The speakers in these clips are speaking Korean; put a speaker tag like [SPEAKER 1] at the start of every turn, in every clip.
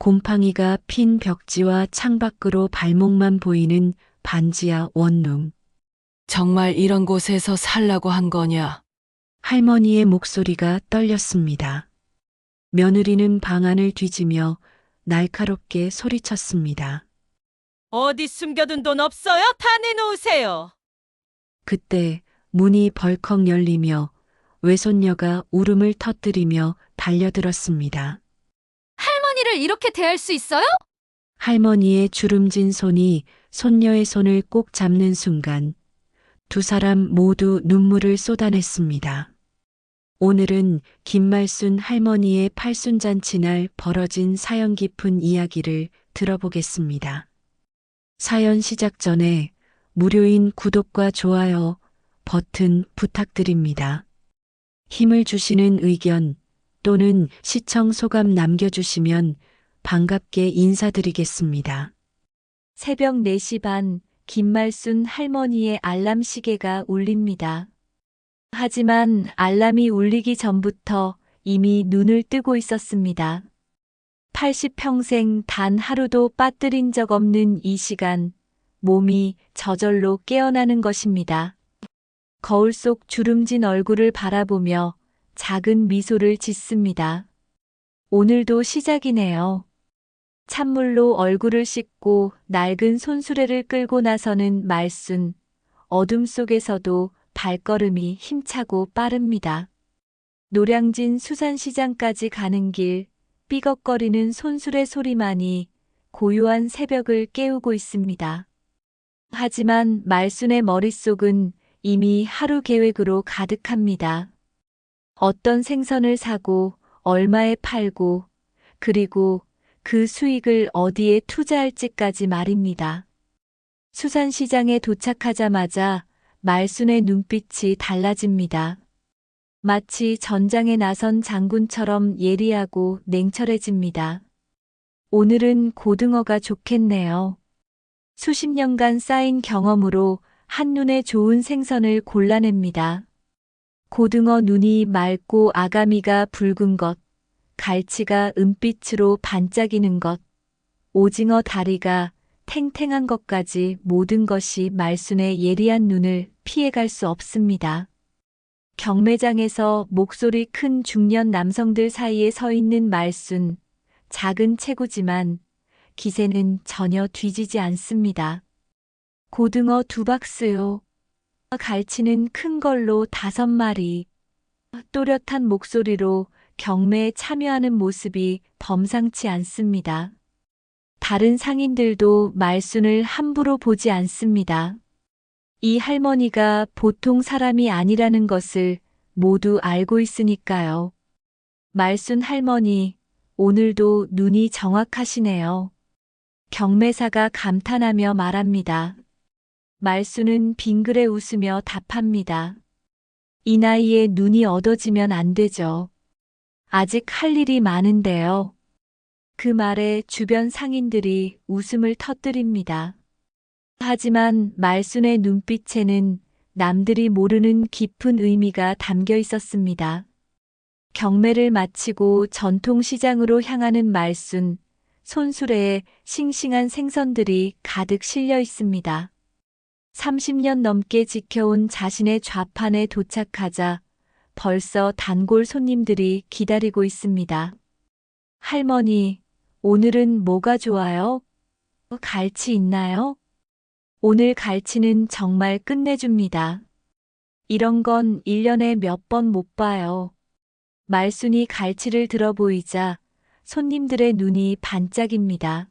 [SPEAKER 1] 곰팡이가 핀 벽지와 창밖으로 발목만 보이는 반지하 원룸.
[SPEAKER 2] 정말 이런 곳에서 살라고 한 거냐?
[SPEAKER 1] 할머니의 목소리가 떨렸습니다. 며느리는 방안을 뒤지며 날카롭게 소리쳤습니다.
[SPEAKER 3] 어디 숨겨둔 돈 없어요? 다 내놓으세요.
[SPEAKER 1] 그때 문이 벌컥 열리며 외손녀가 울음을 터뜨리며 달려들었습니다.
[SPEAKER 4] 할머니를 이렇게 대할 수 있어요?
[SPEAKER 1] 할머니의 주름진 손이 손녀의 손을 꼭 잡는 순간 두 사람 모두 눈물을 쏟아냈습니다. 오늘은 김말순 할머니의 팔순잔치 날 벌어진 사연 깊은 이야기를 들어보겠습니다. 사연 시작 전에 무료인 구독과 좋아요 버튼 부탁드립니다. 힘을 주시는 의견 또는 시청 소감 남겨주시면 반갑게 인사드리겠습니다. 새벽 4시 반 김말순 할머니의 알람 시계가 울립니다. 하지만 알람이 울리기 전부터 이미 눈을 뜨고 있었습니다. 80평생 단 하루도 빠뜨린 적 없는 이 시간, 몸이 저절로 깨어나는 것입니다. 거울 속 주름진 얼굴을 바라보며 작은 미소를 짓습니다. 오늘도 시작이네요. 찬물로 얼굴을 씻고 낡은 손수레를 끌고 나서는 말순, 어둠 속에서도 발걸음이 힘차고 빠릅니다. 노량진 수산시장까지 가는 길, 삐걱거리는 손수레 소리만이 고요한 새벽을 깨우고 있습니다. 하지만 말순의 머릿속은 이미 하루 계획으로 가득합니다. 어떤 생선을 사고 얼마에 팔고 그리고 그 수익을 어디에 투자할지까지 말입니다. 수산시장에 도착하자마자 말순의 눈빛이 달라집니다. 마치 전장에 나선 장군처럼 예리하고 냉철해집니다. 오늘은 고등어가 좋겠네요. 수십 년간 쌓인 경험으로 한눈에 좋은 생선을 골라냅니다. 고등어 눈이 맑고 아가미가 붉은 것, 갈치가 은빛으로 반짝이는 것, 오징어 다리가 탱탱한 것까지 모든 것이 말순의 예리한 눈을 피해갈 수 없습니다. 경매장에서 목소리 큰 중년 남성들 사이에 서 있는 말순, 작은 체구지만 기세는 전혀 뒤지지 않습니다. 고등어 2박스요. 갈치는 큰 걸로 5마리. 또렷한 목소리로 경매에 참여하는 모습이 범상치 않습니다. 다른 상인들도 말순을 함부로 보지 않습니다. 이 할머니가 보통 사람이 아니라는 것을 모두 알고 있으니까요. 말순 할머니, 오늘도 눈이 정확하시네요. 경매사가 감탄하며 말합니다. 말순은 빙그레 웃으며 답합니다. 이 나이에 눈이 어두워지면 안 되죠. 아직 할 일이 많은데요. 그 말에 주변 상인들이 웃음을 터뜨립니다. 하지만 말순의 눈빛에는 남들이 모르는 깊은 의미가 담겨 있었습니다. 경매를 마치고 전통시장으로 향하는 말순, 손수레에 싱싱한 생선들이 가득 실려 있습니다. 30년 넘게 지켜온 자신의 좌판에 도착하자 벌써 단골 손님들이 기다리고 있습니다. 할머니, 오늘은 뭐가 좋아요? 갈치 있나요? 오늘 갈치는 정말 끝내줍니다. 이런 건 1년에 몇 번 못 봐요. 말순이 갈치를 들어보이자 손님들의 눈이 반짝입니다.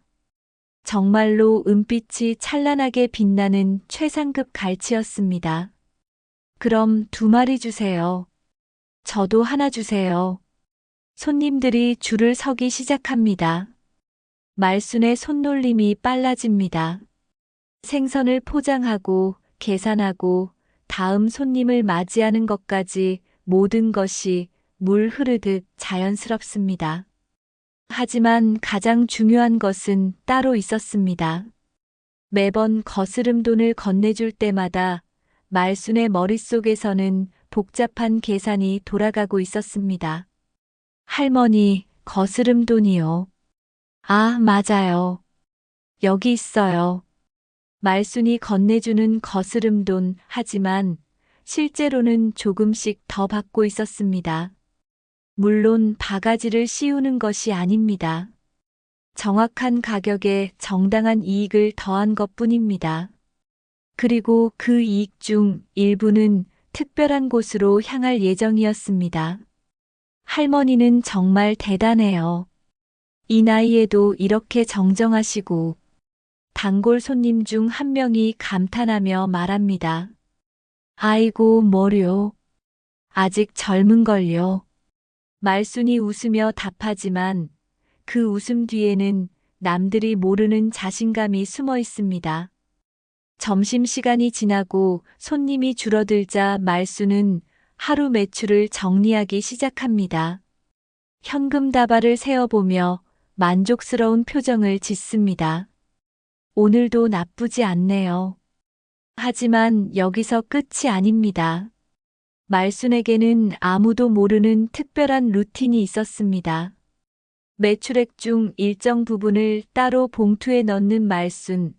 [SPEAKER 1] 정말로 은빛이 찬란하게 빛나는 최상급 갈치였습니다. 그럼 2마리 주세요. 저도 하나 주세요. 손님들이 줄을 서기 시작합니다. 말순의 손놀림이 빨라집니다. 생선을 포장하고 계산하고 다음 손님을 맞이하는 것까지 모든 것이 물 흐르듯 자연스럽습니다. 하지만 가장 중요한 것은 따로 있었습니다. 매번 거스름 돈을 건네줄 때마다 말순의 머릿속에서는 복잡한 계산이 돌아가고 있었습니다. 할머니, 거스름 돈이요. 아, 맞아요. 여기 있어요. 말순이 건네주는 거스름돈, 하지만 실제로는 조금씩 더 받고 있었습니다. 물론 바가지를 씌우는 것이 아닙니다. 정확한 가격에 정당한 이익을 더한 것뿐입니다. 그리고 그 이익 중 일부는 특별한 곳으로 향할 예정이었습니다. 할머니는 정말 대단해요. 이 나이에도 이렇게 정정하시고, 단골 손님 중 한 명이 감탄하며 말합니다. 아이고, 뭐려. 아직 젊은걸요. 말순이 웃으며 답하지만 그 웃음 뒤에는 남들이 모르는 자신감이 숨어 있습니다. 점심시간이 지나고 손님이 줄어들자 말순은 하루 매출을 정리하기 시작합니다. 현금 다발을 세어보며 만족스러운 표정을 짓습니다. 오늘도 나쁘지 않네요. 하지만 여기서 끝이 아닙니다. 말순에게는 아무도 모르는 특별한 루틴이 있었습니다. 매출액 중 일정 부분을 따로 봉투에 넣는 말순.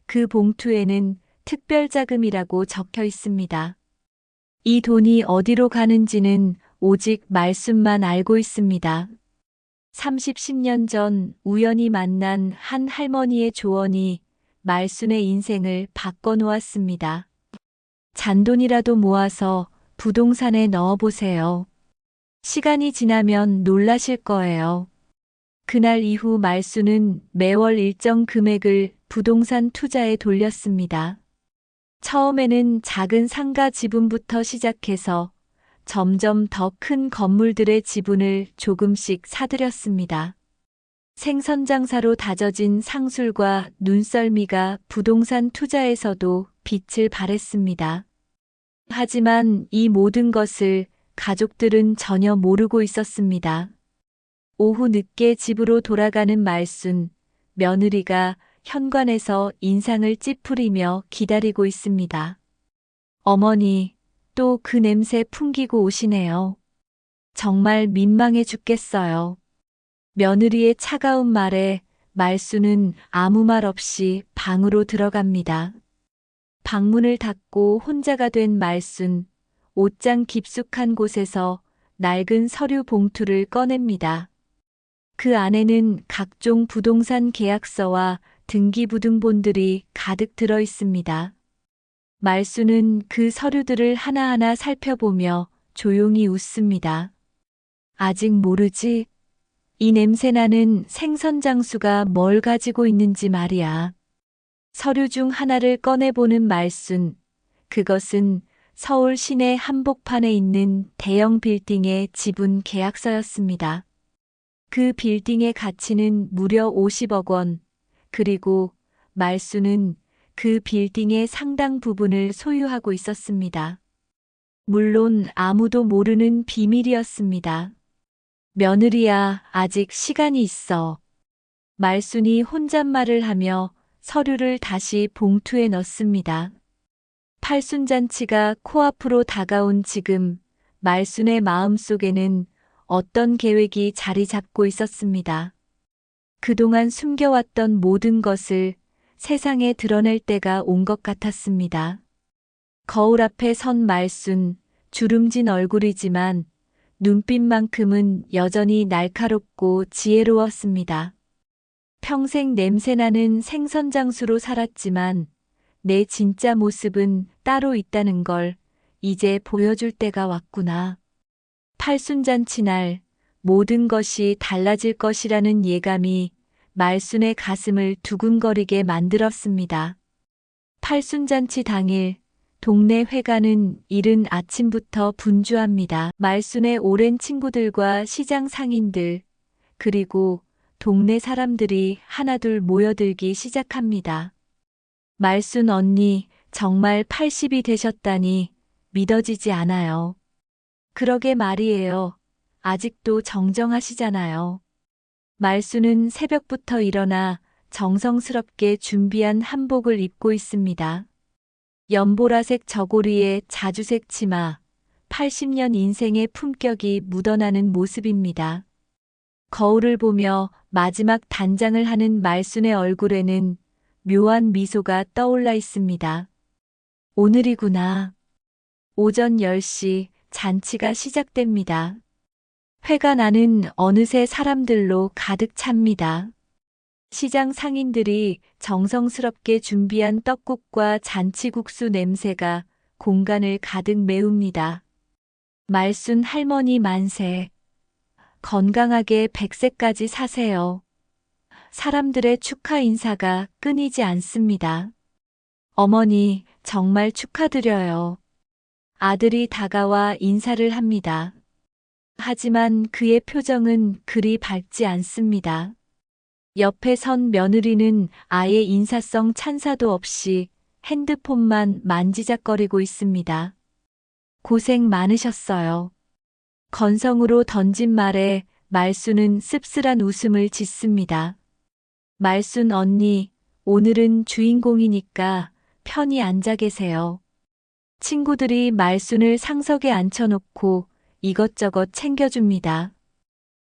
[SPEAKER 1] 그 봉투에는 특별자금이라고 적혀 있습니다. 이 돈이 어디로 가는지는 오직 말순만 알고 있습니다. 30년 전 우연히 만난 한 할머니의 조언이 말순의 인생을 바꿔놓았습니다. 잔돈이라도 모아서 부동산에 넣어보세요. 시간이 지나면 놀라실 거예요. 그날 이후 말순은 매월 일정 금액을 부동산 투자에 돌렸습니다. 처음에는 작은 상가 지분부터 시작해서 점점 더 큰 건물들의 지분을 조금씩 사들였습니다. 생선장사로 다져진 상술과 눈썰미가 부동산 투자에서도 빛을 발했습니다. 하지만 이 모든 것을 가족들은 전혀 모르고 있었습니다. 오후 늦게 집으로 돌아가는 말순, 며느리가 현관에서 인상을 찌푸리며 기다리고 있습니다. 어머니, 또 그 냄새 풍기고 오시네요. 정말 민망해 죽겠어요. 며느리의 차가운 말에 말순은 아무 말 없이 방으로 들어갑니다. 방문을 닫고 혼자가 된 말순, 옷장 깊숙한 곳에서 낡은 서류 봉투를 꺼냅니다. 그 안에는 각종 부동산 계약서와 등기부등본들이 가득 들어 있습니다. 말순은 그 서류들을 하나하나 살펴보며 조용히 웃습니다. 아직 모르지? 이 냄새나는 생선장수가 뭘 가지고 있는지 말이야. 서류 중 하나를 꺼내보는 말순. 그것은 서울 시내 한복판에 있는 대형 빌딩의 지분 계약서였습니다. 그 빌딩의 가치는 무려 50억 원. 그리고 말순은 그 빌딩의 상당 부분을 소유하고 있었습니다. 물론 아무도 모르는 비밀이었습니다. 며느리야, 아직 시간이 있어. 말순이 혼잣말을 하며 서류를 다시 봉투에 넣습니다. 팔순잔치가 코앞으로 다가온 지금 말순의 마음속에는 어떤 계획이 자리 잡고 있었습니다. 그동안 숨겨왔던 모든 것을 세상에 드러낼 때가 온 것 같았습니다. 거울 앞에 선 말순, 주름진 얼굴이지만 눈빛만큼은 여전히 날카롭고 지혜로웠습니다. 평생 냄새나는 생선장수로 살았지만 내 진짜 모습은 따로 있다는 걸 이제 보여줄 때가 왔구나. 팔순잔치 날 모든 것이 달라질 것이라는 예감이 말순의 가슴을 두근거리게 만들었습니다. 팔순잔치 당일 동네 회관은 이른 아침부터 분주합니다. 말순의 오랜 친구들과 시장 상인들, 그리고 동네 사람들이 하나둘 모여들기 시작합니다. 말순 언니, 정말 80이 되셨다니 믿어지지 않아요. 그러게 말이에요. 아직도 정정하시잖아요. 말순은 새벽부터 일어나 정성스럽게 준비한 한복을 입고 있습니다. 연보라색 저고리에 자주색 치마, 80년 인생의 품격이 묻어나는 모습입니다. 거울을 보며 마지막 단장을 하는 말순의 얼굴에는 묘한 미소가 떠올라 있습니다. 오늘이구나. 오전 10시 잔치가 시작됩니다. 회가 나는 어느새 사람들로 가득 찹니다. 시장 상인들이 정성스럽게 준비한 떡국과 잔치국수 냄새가 공간을 가득 메웁니다. 말순 할머니 만세. 건강하게 100세까지 사세요. 사람들의 축하 인사가 끊이지 않습니다. 어머니, 정말 축하드려요. 아들이 다가와 인사를 합니다. 하지만 그의 표정은 그리 밝지 않습니다. 옆에 선 며느리는 아예 인사성 찬사도 없이 핸드폰만 만지작거리고 있습니다. 고생 많으셨어요. 건성으로 던진 말에 말순은 씁쓸한 웃음을 짓습니다. 말순 언니, 오늘은 주인공이니까 편히 앉아 계세요. 친구들이 말순을 상석에 앉혀놓고 이것저것 챙겨줍니다.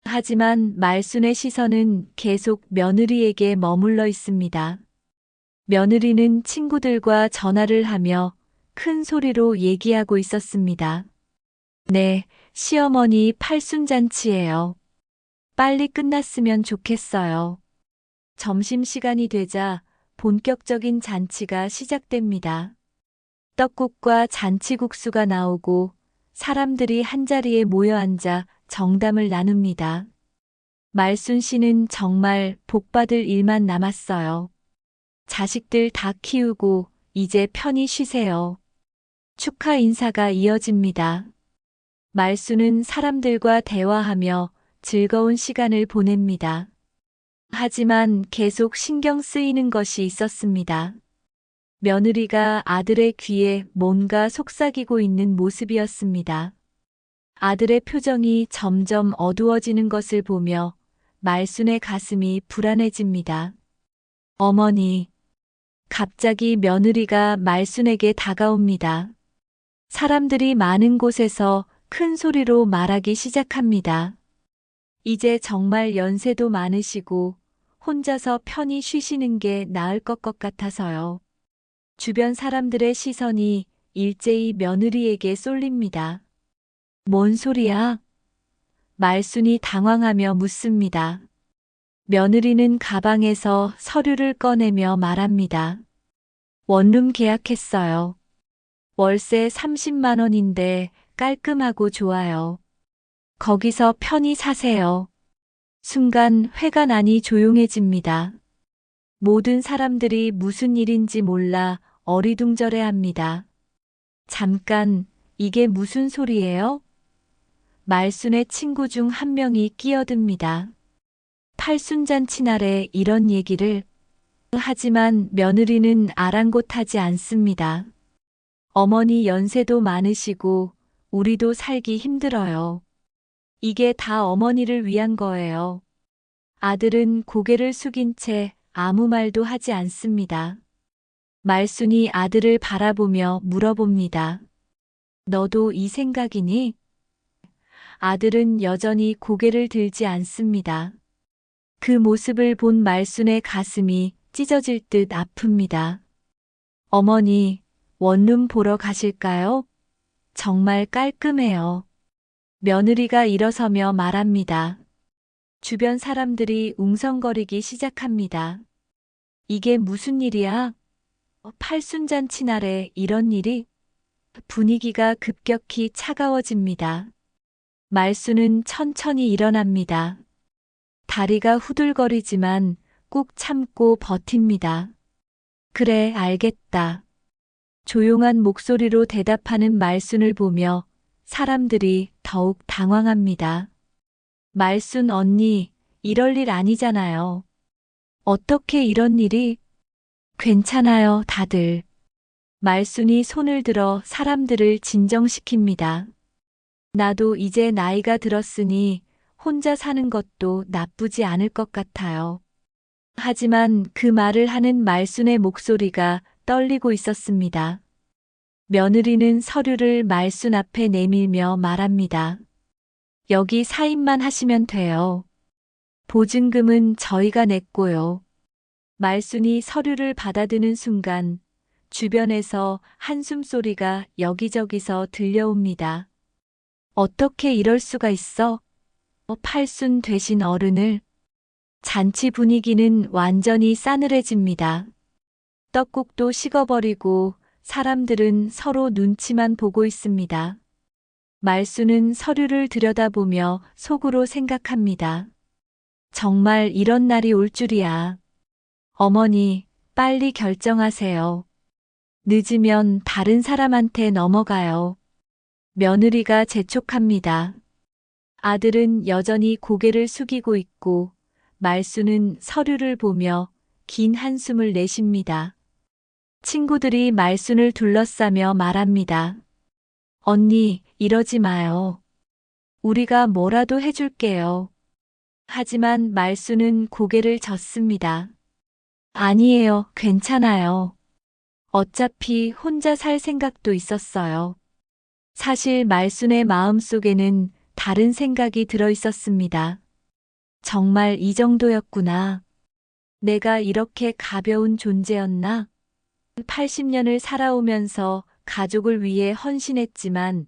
[SPEAKER 1] 하지만 말순의 시선은 계속 며느리에게 머물러 있습니다. 며느리는 친구들과 전화를 하며 큰 소리로 얘기하고 있었습니다. 네, 시어머니 팔순잔치예요. 빨리 끝났으면 좋겠어요. 점심시간이 되자 본격적인 잔치가 시작됩니다. 떡국과 잔치국수가 나오고 사람들이 한자리에 모여 앉아 정담을 나눕니다. 말순 씨는 정말 복받을 일만 남았어요. 자식들 다 키우고 이제 편히 쉬세요. 축하 인사가 이어집니다. 말순은 사람들과 대화하며 즐거운 시간을 보냅니다. 하지만 계속 신경 쓰이는 것이 있었습니다. 며느리가 아들의 귀에 뭔가 속삭이고 있는 모습이었습니다. 아들의 표정이 점점 어두워지는 것을 보며 말순의 가슴이 불안해집니다. 어머니, 갑자기 며느리가 말순에게 다가옵니다. 사람들이 많은 곳에서 큰 소리로 말하기 시작합니다. 이제 정말 연세도 많으시고 혼자서 편히 쉬시는 게 나을 것 같아서요. 주변 사람들의 시선이 일제히 며느리에게 쏠립니다. 뭔 소리야? 말순이 당황하며 묻습니다. 며느리는 가방에서 서류를 꺼내며 말합니다. 원룸 계약했어요. 월세 30만 원인데 깔끔하고 좋아요. 거기서 편히 사세요. 순간 회가 나니 조용해집니다. 모든 사람들이 무슨 일인지 몰라 어리둥절해합니다. 잠깐, 이게 무슨 소리예요? 말순의 친구 중 한 명이 끼어듭니다. 팔순잔치 날에 이런 얘기를. 하지만 며느리는 아랑곳하지 않습니다. 어머니 연세도 많으시고 우리도 살기 힘들어요. 이게 다 어머니를 위한 거예요. 아들은 고개를 숙인 채 아무 말도 하지 않습니다. 말순이 아들을 바라보며 물어봅니다. 너도 이 생각이니? 아들은 여전히 고개를 들지 않습니다. 그 모습을 본 말순의 가슴이 찢어질 듯 아픕니다. 어머니, 원룸 보러 가실까요? 정말 깔끔해요. 며느리가 일어서며 말합니다. 주변 사람들이 웅성거리기 시작합니다. 이게 무슨 일이야? 팔순잔치 날에 이런 일이? 분위기가 급격히 차가워집니다. 말순은 천천히 일어납니다. 다리가 후들거리지만 꾹 참고 버팁니다. 그래, 알겠다. 조용한 목소리로 대답하는 말순을 보며 사람들이 더욱 당황합니다. 말순 언니, 이럴 일 아니잖아요. 어떻게 이런 일이? 괜찮아요, 다들. 말순이 손을 들어 사람들을 진정시킵니다. 나도 이제 나이가 들었으니 혼자 사는 것도 나쁘지 않을 것 같아요. 하지만 그 말을 하는 말순의 목소리가 떨리고 있었습니다. 며느리는 서류를 말순 앞에 내밀며 말합니다. 여기 사인만 하시면 돼요. 보증금은 저희가 냈고요. 말순이 서류를 받아드는 순간 주변에서 한숨 소리가 여기저기서 들려옵니다. 어떻게 이럴 수가 있어? 팔순 되신 어른을. 잔치 분위기는 완전히 싸늘해집니다. 떡국도 식어버리고 사람들은 서로 눈치만 보고 있습니다. 말순은 서류를 들여다보며 속으로 생각합니다. 정말 이런 날이 올 줄이야. 어머니, 빨리 결정하세요. 늦으면 다른 사람한테 넘어가요. 며느리가 재촉합니다. 아들은 여전히 고개를 숙이고 있고 말순은 서류를 보며 긴 한숨을 내쉽니다. 친구들이 말순을 둘러싸며 말합니다. 언니, 이러지 마요. 우리가 뭐라도 해줄게요. 하지만 말순은 고개를 젓습니다. 아니에요, 괜찮아요. 어차피 혼자 살 생각도 있었어요. 사실 말순의 마음속에는 다른 생각이 들어 있었습니다. 정말 이 정도였구나. 내가 이렇게 가벼운 존재였나? 80년을 살아오면서 가족을 위해 헌신했지만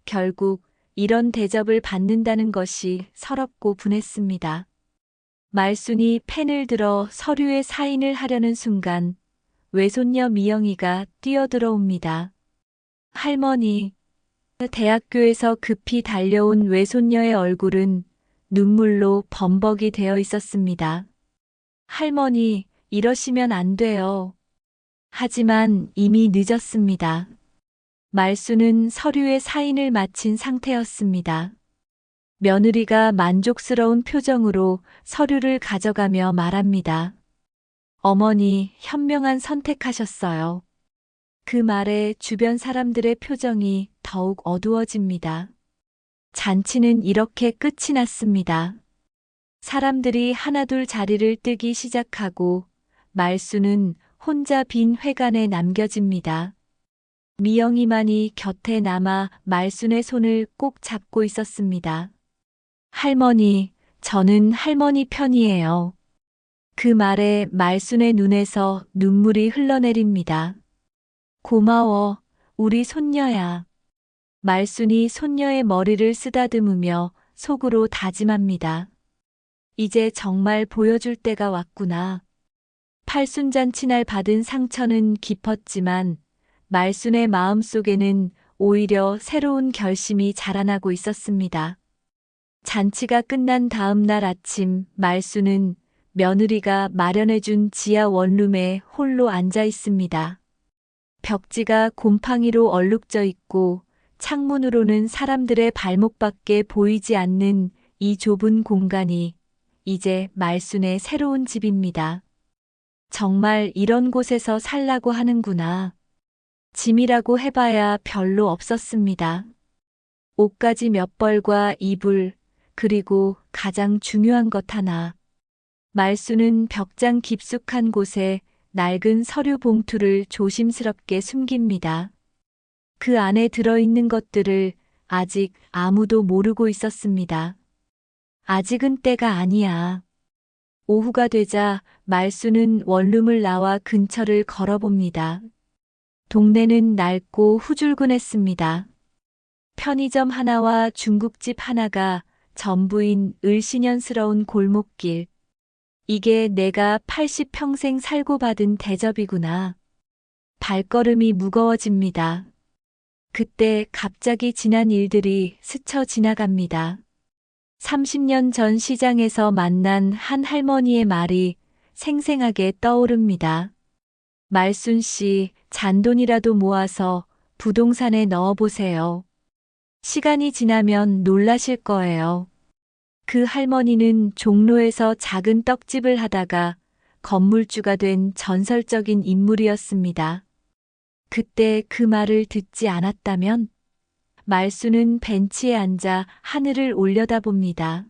[SPEAKER 1] 결국 이런 대접을 받는다는 것이 서럽고 분했습니다. 말순이 펜을 들어 서류에 사인을 하려는 순간 외손녀 미영이가 뛰어들어옵니다. 할머니. 대학교에서 급히 달려온 외손녀의 얼굴은 눈물로 범벅이 되어 있었습니다. 할머니, 이러시면 안 돼요. 하지만 이미 늦었습니다. 말순은 서류에 사인을 마친 상태였습니다. 며느리가 만족스러운 표정으로 서류를 가져가며 말합니다. 어머니, 현명한 선택하셨어요. 그 말에 주변 사람들의 표정이 더욱 어두워집니다. 잔치는 이렇게 끝이 났습니다. 사람들이 하나둘 자리를 뜨기 시작하고 말순은 혼자 빈 회관에 남겨집니다. 미영이만이 곁에 남아 말순의 손을 꼭 잡고 있었습니다. 할머니, 저는 할머니 편이에요. 그 말에 말순의 눈에서 눈물이 흘러내립니다. 고마워, 우리 손녀야. 말순이 손녀의 머리를 쓰다듬으며 속으로 다짐합니다. 이제 정말 보여줄 때가 왔구나. 팔순잔치날 받은 상처는 깊었지만 말순의 마음속에는 오히려 새로운 결심이 자라나고 있었습니다. 잔치가 끝난 다음 날 아침 말순은 며느리가 마련해준 지하 원룸에 홀로 앉아 있습니다. 벽지가 곰팡이로 얼룩져 있고 창문으로는 사람들의 발목밖에 보이지 않는 이 좁은 공간이 이제 말순의 새로운 집입니다. 정말 이런 곳에서 살라고 하는구나. 짐이라고 해봐야 별로 없었습니다. 옷가지 몇 벌과 이불, 그리고 가장 중요한 것 하나. 말순은 벽장 깊숙한 곳에 낡은 서류 봉투를 조심스럽게 숨깁니다. 그 안에 들어있는 것들을 아직 아무도 모르고 있었습니다. 아직은 때가 아니야. 오후가 되자 말순은 원룸을 나와 근처를 걸어봅니다. 동네는 낡고 후줄근했습니다. 편의점 하나와 중국집 하나가 전부인 을씨년스러운 골목길. 이게 내가 80평생 살고 받은 대접이구나. 발걸음이 무거워집니다. 그때 갑자기 지난 일들이 스쳐 지나갑니다. 30년 전 시장에서 만난 한 할머니의 말이 생생하게 떠오릅니다. 말순 씨, 잔돈이라도 모아서 부동산에 넣어보세요. 시간이 지나면 놀라실 거예요. 그 할머니는 종로에서 작은 떡집을 하다가 건물주가 된 전설적인 인물이었습니다. 그때 그 말을 듣지 않았다면 말순은 벤치에 앉아 하늘을 올려다봅니다.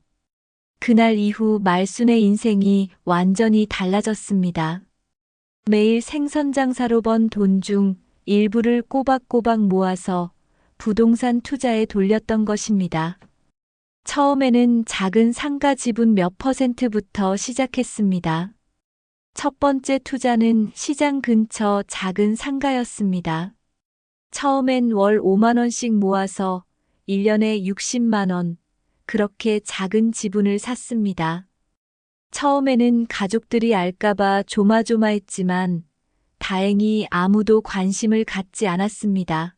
[SPEAKER 1] 그날 이후 말순의 인생이 완전히 달라졌습니다. 매일 생선 장사로 번 돈 중 일부를 꼬박꼬박 모아서 부동산 투자에 돌렸던 것입니다. 처음에는 작은 상가 지분 몇 퍼센트부터 시작했습니다. 첫 번째 투자는 시장 근처 작은 상가였습니다. 처음엔 월 5만 원씩 모아서 1년에 60만 원, 그렇게 작은 지분을 샀습니다. 처음에는 가족들이 알까봐 조마조마했지만 다행히 아무도 관심을 갖지 않았습니다.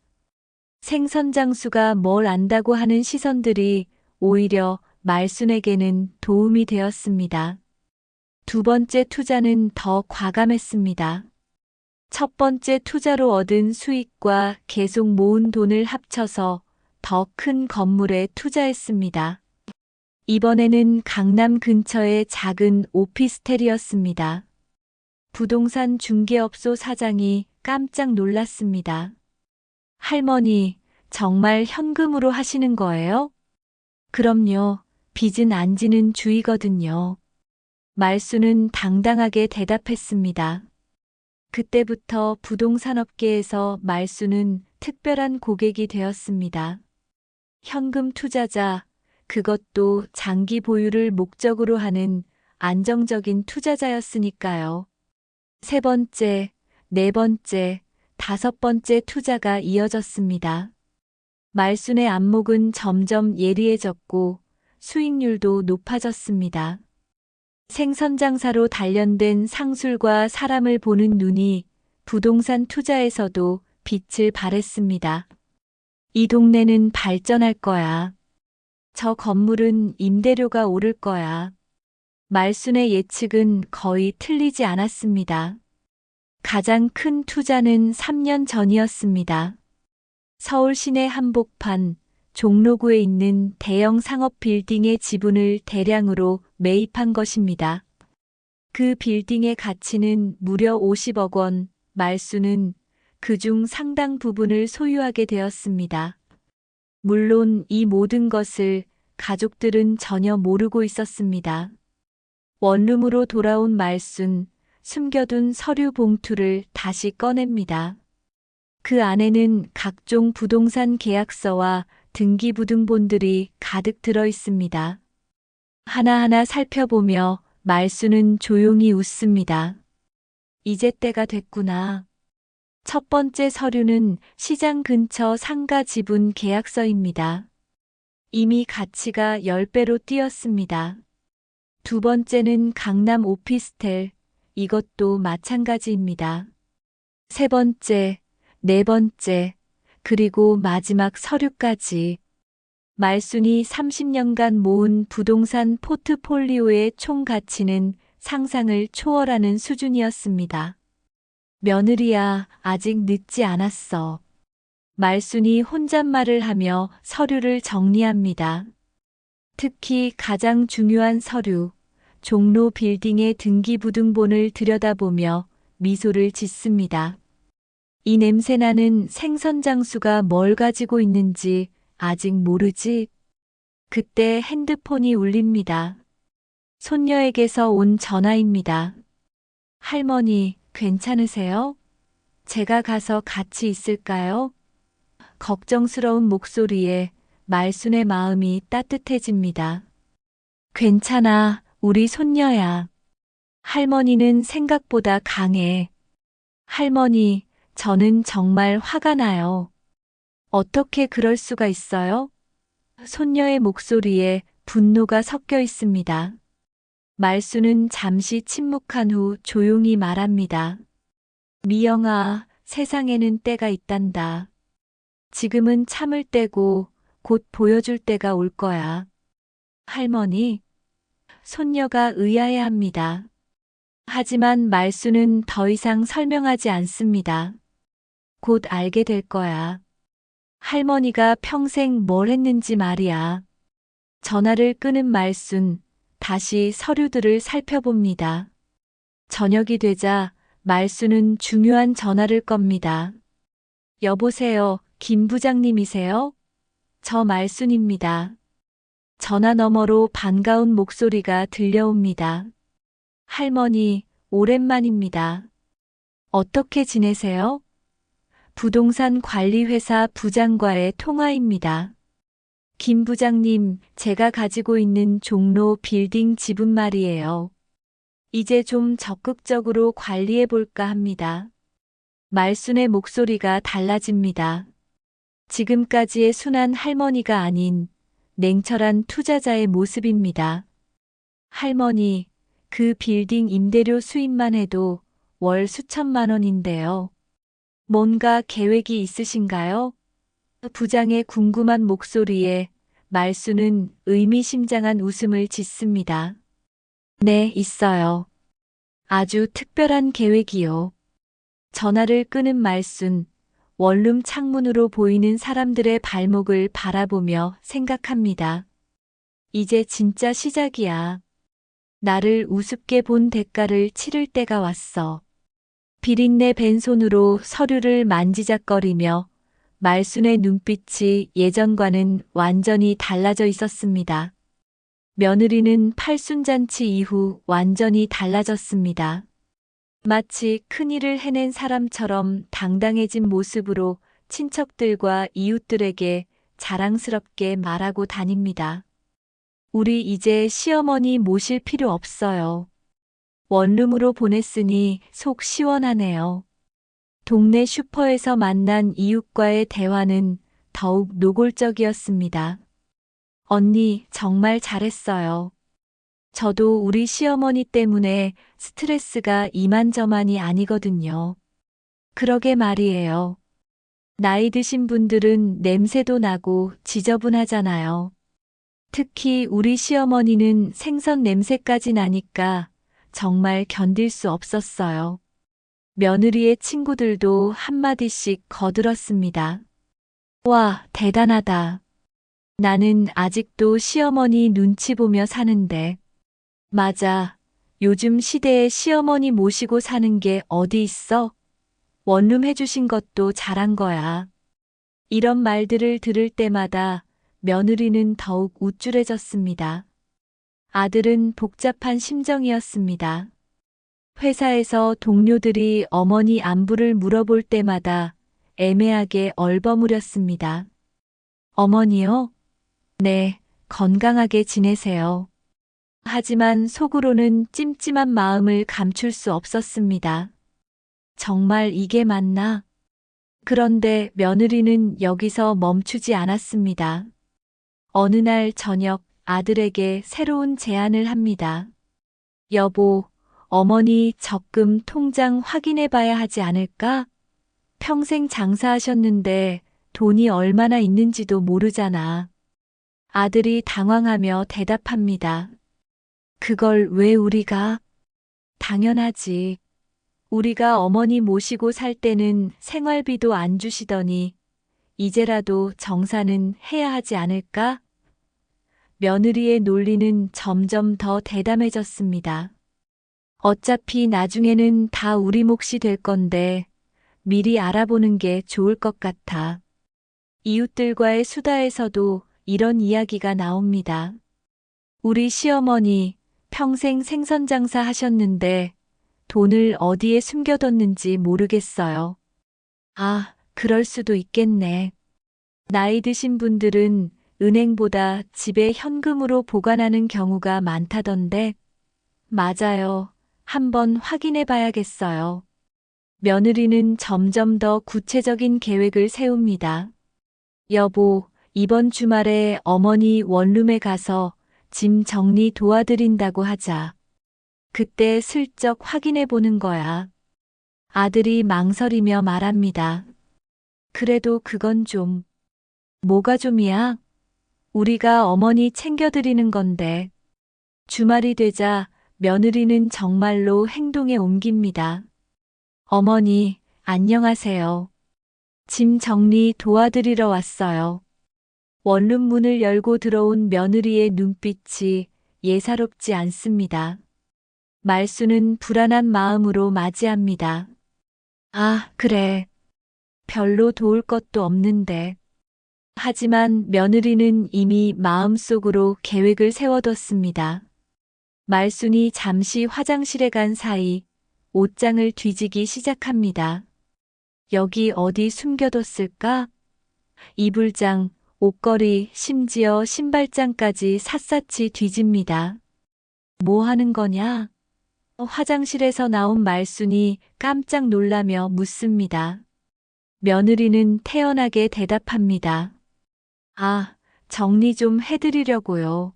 [SPEAKER 1] 생선 장수가 뭘 안다고 하는 시선들이 오히려 말순에게는 도움이 되었습니다. 두 번째 투자는 더 과감했습니다. 첫 번째 투자로 얻은 수익과 계속 모은 돈을 합쳐서 더 큰 건물에 투자했습니다. 이번에는 강남 근처의 작은 오피스텔이었습니다. 부동산 중개업소 사장이 깜짝 놀랐습니다. 할머니, 정말 현금으로 하시는 거예요? 그럼요. 빚은 안 지는 주의거든요. 말수는 당당하게 대답했습니다. 그때부터 부동산업계에서 말수는 특별한 고객이 되었습니다. 현금 투자자, 그것도 장기 보유를 목적으로 하는 안정적인 투자자였으니까요. 세 번째, 네 번째, 다섯 번째 투자가 이어졌습니다. 말순의 안목은 점점 예리해졌고 수익률도 높아졌습니다. 생선 장사로 단련된 상술과 사람을 보는 눈이 부동산 투자에서도 빛을 발했습니다. 이 동네는 발전할 거야. 저 건물은 임대료가 오를 거야. 말순의 예측은 거의 틀리지 않았습니다. 가장 큰 투자는 3년 전이었습니다. 서울 시내 한복판, 종로구에 있는 대형 상업 빌딩의 지분을 대량으로 매입한 것입니다. 그 빌딩의 가치는 무려 50억 원, 말수는 그중 상당 부분을 소유하게 되었습니다. 물론 이 모든 것을 가족들은 전혀 모르고 있었습니다. 원룸으로 돌아온 말순, 숨겨둔 서류 봉투를 다시 꺼냅니다. 그 안에는 각종 부동산 계약서와 등기부등본들이 가득 들어 있습니다. 하나하나 살펴보며 말수는 조용히 웃습니다. 이제 때가 됐구나. 첫 번째 서류는 시장 근처 상가 지분 계약서입니다. 이미 가치가 10배로 뛰었습니다. 두 번째는 강남 오피스텔, 이것도 마찬가지입니다. 세 번째, 네 번째, 그리고 마지막 서류까지. 말순이 30년간 모은 부동산 포트폴리오의 총 가치는 상상을 초월하는 수준이었습니다. 며느리야, 아직 늦지 않았어. 말순이 혼잣말을 하며 서류를 정리합니다. 특히 가장 중요한 서류, 종로 빌딩의 등기부등본을 들여다보며 미소를 짓습니다. 이 냄새나는 생선 장수가 뭘 가지고 있는지 아직 모르지? 그때 핸드폰이 울립니다. 손녀에게서 온 전화입니다. 할머니, 괜찮으세요? 제가 가서 같이 있을까요? 걱정스러운 목소리에 말순의 마음이 따뜻해집니다. 괜찮아, 우리 손녀야. 할머니는 생각보다 강해. 할머니, 저는 정말 화가 나요. 어떻게 그럴 수가 있어요? 손녀의 목소리에 분노가 섞여 있습니다. 말수는 잠시 침묵한 후 조용히 말합니다. 미영아, 세상에는 때가 있단다. 지금은 참을 때고 곧 보여줄 때가 올 거야. 할머니, 손녀가 의아해합니다. 하지만 말수는 더 이상 설명하지 않습니다. 곧 알게 될 거야. 할머니가 평생 뭘 했는지 말이야. 전화를 끊은 말순, 다시 서류들을 살펴봅니다. 저녁이 되자 말순은 중요한 전화를 겁니다. 여보세요, 김 부장님이세요? 저 말순입니다. 전화 너머로 반가운 목소리가 들려옵니다. 할머니, 오랜만입니다. 어떻게 지내세요? 부동산 관리회사 부장과의 통화입니다. 김 부장님, 제가 가지고 있는 종로 빌딩 지분 말이에요. 이제 좀 적극적으로 관리해 볼까 합니다. 말순의 목소리가 달라집니다. 지금까지의 순한 할머니가 아닌 냉철한 투자자의 모습입니다. 할머니, 그 빌딩 임대료 수입만 해도 월 수천만 원인데요. 뭔가 계획이 있으신가요? 부장의 궁금한 목소리에 말순은 의미심장한 웃음을 짓습니다. 네, 있어요. 아주 특별한 계획이요. 전화를 끄는 말순, 원룸 창문으로 보이는 사람들의 발목을 바라보며 생각합니다. 이제 진짜 시작이야. 나를 우습게 본 대가를 치를 때가 왔어. 비린내 밴 손으로 서류를 만지작거리며 말순의 눈빛이 예전과는 완전히 달라져 있었습니다. 며느리는 팔순잔치 이후 완전히 달라졌습니다. 마치 큰일을 해낸 사람처럼 당당해진 모습으로 친척들과 이웃들에게 자랑스럽게 말하고 다닙니다. 우리 이제 시어머니 모실 필요 없어요. 원룸으로 보냈으니 속 시원하네요. 동네 슈퍼에서 만난 이웃과의 대화는 더욱 노골적이었습니다. 언니, 정말 잘했어요. 저도 우리 시어머니 때문에 스트레스가 이만저만이 아니거든요. 그러게 말이에요. 나이 드신 분들은 냄새도 나고 지저분하잖아요. 특히 우리 시어머니는 생선 냄새까지 나니까 정말 견딜 수 없었어요. 며느리의 친구들도 한마디씩 거들었습니다. 와, 대단하다. 나는 아직도 시어머니 눈치 보며 사는데. 맞아. 요즘 시대에 시어머니 모시고 사는 게 어디 있어? 원룸 해주신 것도 잘한 거야. 이런 말들을 들을 때마다 며느리는 더욱 우쭐해졌습니다. 아들은 복잡한 심정이었습니다. 회사에서 동료들이 어머니 안부를 물어볼 때마다 애매하게 얼버무렸습니다. 어머니요? 네, 건강하게 지내세요. 하지만 속으로는 찜찜한 마음을 감출 수 없었습니다. 정말 이게 맞나? 그런데 며느리는 여기서 멈추지 않았습니다. 어느 날 저녁 아들에게 새로운 제안을 합니다. 여보, 어머니 적금 통장 확인해 봐야 하지 않을까? 평생 장사하셨는데 돈이 얼마나 있는지도 모르잖아. 아들이 당황하며 대답합니다. 그걸 왜 우리가? 당연하지. 우리가 어머니 모시고 살 때는 생활비도 안 주시더니 이제라도 정산은 해야 하지 않을까? 며느리의 논리는 점점 더 대담해졌습니다. 어차피 나중에는 다 우리 몫이 될 건데 미리 알아보는 게 좋을 것 같아. 이웃들과의 수다에서도 이런 이야기가 나옵니다. 우리 시어머니 평생 생선 장사 하셨는데 돈을 어디에 숨겨뒀는지 모르겠어요. 아, 그럴 수도 있겠네. 나이 드신 분들은 은행보다 집에 현금으로 보관하는 경우가 많다던데. 맞아요. 한번 확인해 봐야겠어요. 며느리는 점점 더 구체적인 계획을 세웁니다. 여보, 이번 주말에 어머니 원룸에 가서 짐 정리 도와드린다고 하자. 그때 슬쩍 확인해 보는 거야. 아들이 망설이며 말합니다. 그래도 그건 좀. 뭐가 좀이야? 우리가 어머니 챙겨드리는 건데. 주말이 되자 며느리는 정말로 행동에 옮깁니다. 어머니, 안녕하세요. 짐 정리 도와드리러 왔어요. 원룸 문을 열고 들어온 며느리의 눈빛이 예사롭지 않습니다. 말수는 불안한 마음으로 맞이합니다. 아, 그래. 별로 도울 것도 없는데. 하지만 며느리는 이미 마음속으로 계획을 세워뒀습니다. 말순이 잠시 화장실에 간 사이 옷장을 뒤지기 시작합니다. 여기 어디 숨겨뒀을까? 이불장, 옷걸이, 심지어 신발장까지 샅샅이 뒤집니다. 뭐 하는 거냐? 화장실에서 나온 말순이 깜짝 놀라며 묻습니다. 며느리는 태연하게 대답합니다. 아, 정리 좀 해드리려고요.